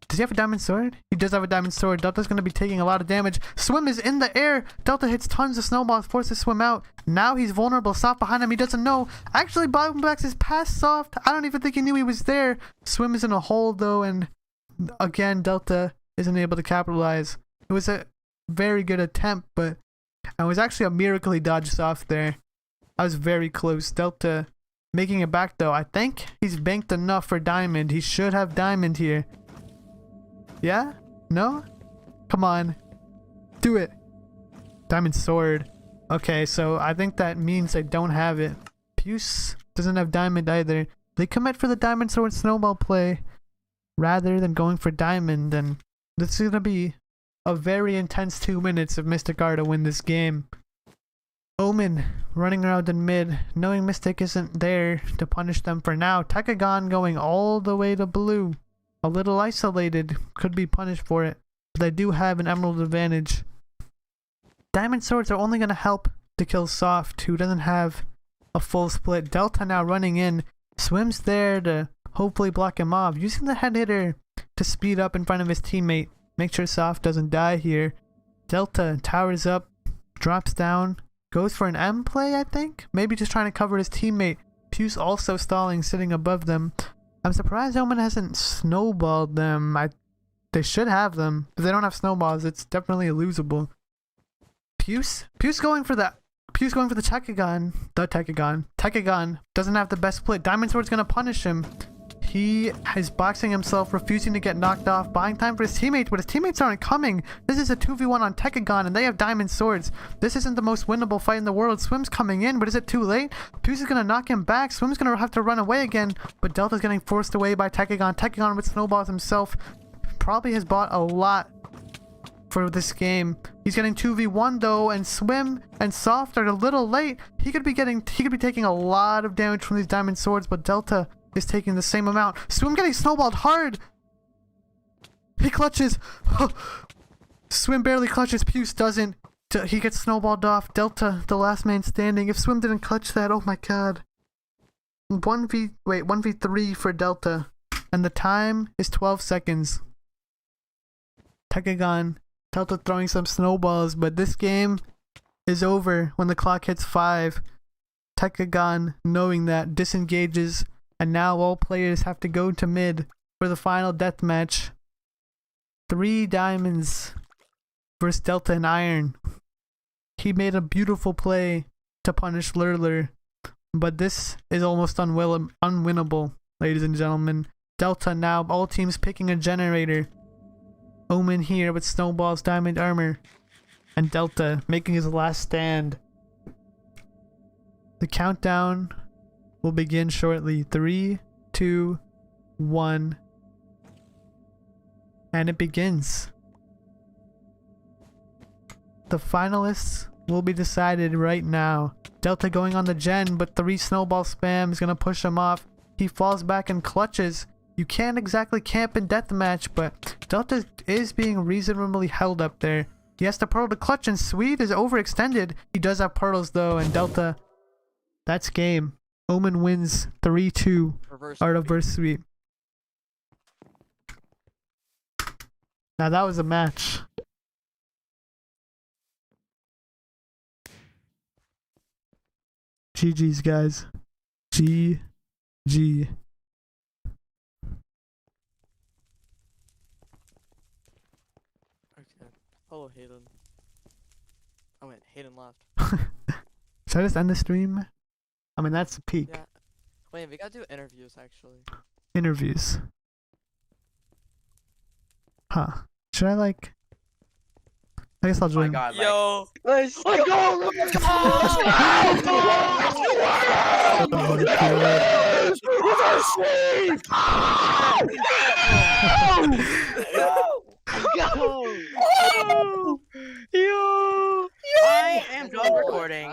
Does he have a diamond sword? He does have a diamond sword. Delta's going to be taking a lot of damage. Swim is in the air. Delta hits tons of snowballs, forces Swim out. Now he's vulnerable. Soft behind him. He doesn't know. Actually, Bombbax is past Soft. I don't even think he knew he was there. Swim is in a hole though, and again, Delta isn't able to capitalize. It was a very good attempt, but it was actually a miracle he dodged Soft there. I was very close. Delta making it back though. I think he's banked enough for diamond. He should have diamond here. Yeah? No? Come on. Do it. Diamond sword. Okay, so I think that means I don't have it. Puce doesn't have diamond either. They commit for the diamond sword snowball play rather than going for diamond, and this is gonna be a very intense 2 minutes of Mystic R to win this game. Omen running around in mid, knowing Mystic isn't there to punish them for now. Tekagon going all the way to blue. A little isolated, could be punished for it, but they do have an emerald advantage. Diamond swords are only going to help to kill Soft, who doesn't have a full split. Delta now running in, swims there to hopefully block him off, using the head hitter to speed up in front of his teammate. Make sure Soft doesn't die here. Delta towers up, drops down, goes for an M play, I think? Maybe just trying to cover his teammate. Puce also stalling, sitting above them. I'm surprised Omen hasn't snowballed them. They should have them. If they don't have snowballs, it's definitely losable. Puce going for the Tekagon. Tekagon doesn't have the best split. Diamond Sword's gonna punish him. He is boxing himself, refusing to get knocked off, buying time for his teammates, but his teammates aren't coming. This is a 2v1 on Tekagon, and they have Diamond Swords. This isn't the most winnable fight in the world. Swim's coming in, but is it too late? Puce is going to knock him back. Swim's going to have to run away again, but Delta's getting forced away by Tekagon. Tekagon with snowballs himself probably has bought a lot for this game. He's getting 2v1 though, and Swim and Soft are a little late. He could be taking a lot of damage from these Diamond Swords, but Delta is taking the same amount. Swim getting snowballed hard. He clutches. Swim barely clutches. Puce doesn't. He gets snowballed off. Delta, the last man standing. If Swim didn't clutch that, oh my god. 1v3 for Delta. And the time is 12 seconds. Tekagon, Delta throwing some snowballs, but this game is over when the clock hits 5. Tekagon, knowing that, disengages. And now all players have to go to mid for the final deathmatch. 3 diamonds versus Delta and Iron. He made a beautiful play to punish Lolrus, but this is almost unwinnable, ladies and gentlemen. Delta now, all teams picking a generator. Omen here with snowballs, diamond armor, and Delta making his last stand. The countdown will begin shortly. 3, 2, 1. And it begins. The finalists will be decided right now. Delta going on the gen, but 3 snowball spam is going to push him off. He falls back and clutches. You can't exactly camp in deathmatch, but Delta is being reasonably held up there. He has to pearl to clutch, and Swede is overextended. He does have pearls though, and Delta, that's game. Omen wins 3-2 out of reverse sweep. Now that was a match. GG's guys. GG. Okay. Hello, Hayden. Oh wait, Hayden left. Should I just end the stream? I mean, that's the peak. Yeah. Wait, we gotta do interviews actually. Interviews. Huh. Should I like... I guess I'll Oh my join. god, Yo! Let's go! Let's go! Let's go! Yo! I am done recording.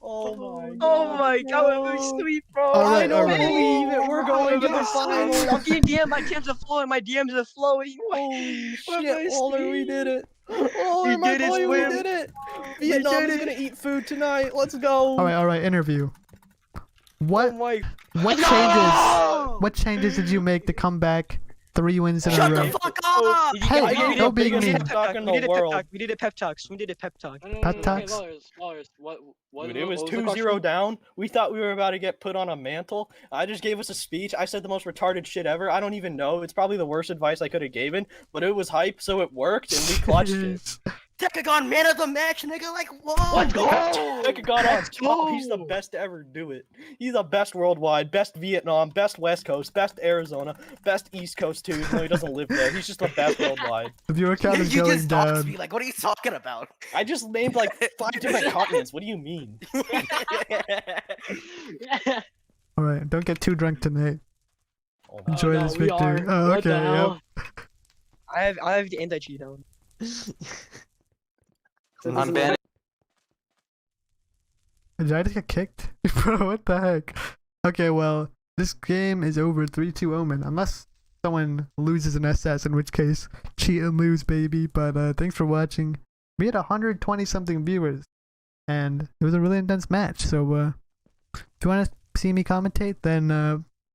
Oh my god, we're sweet, bro. Alright, I don't alright. believe it. We're going to the finals. finals. I'm getting DM, my DMs are flowing, my DMs are flowing. Holy We're shit, so Lolrus, we sweet. did it. We Lolrus, my did it, boy, we Swim. did it. Vietnam did is it. gonna eat food tonight. Let's go. Alright, interview. Oh What my. What changes did you make to come back 3 wins in Shut a the row? fuck up! Hey, we did no a being mean. pep talk. in We did a the pep world. talk. We did a pep talk. We did a pep talk. Pep talks? Lolrus, what Dude, it was what the 2-0 question? down. We thought we were about to get put on a mantle. I just gave us a speech. I said the most retarded shit ever. I don't even know. It's probably the worst advice I could have given, but it was hype, so it worked, and we clutched it. Tekagon, man of the match, nigga. Like, whoa. Let's go! Tekagon on Let's top. He's the go! best to ever do it. He's the best worldwide, best Vietnam, best West Coast, best Arizona, best East Coast too, even though he doesn't live there. He's just the best worldwide. The viewer count is You going just doxed down. me. Like, what are you talking about? I just named like 5 different continents. What do you mean? Alright, don't get too drunk tonight. Oh my Enjoy no, this we victory. are. Oh, What the okay, yep. hell? I have the anti-cheat on. I'm banning. Did I just get kicked? Bro, what the heck? Okay, well, this game is over 3-2 Omen. Unless someone loses an SS, in which case, cheat and lose, baby. But thanks for watching. We had 120 something viewers. And it was a really intense match. So if you want to see me commentate, then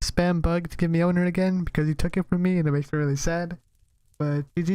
spam Bug to give me owner again because he took it from me and it makes me really sad. But GG.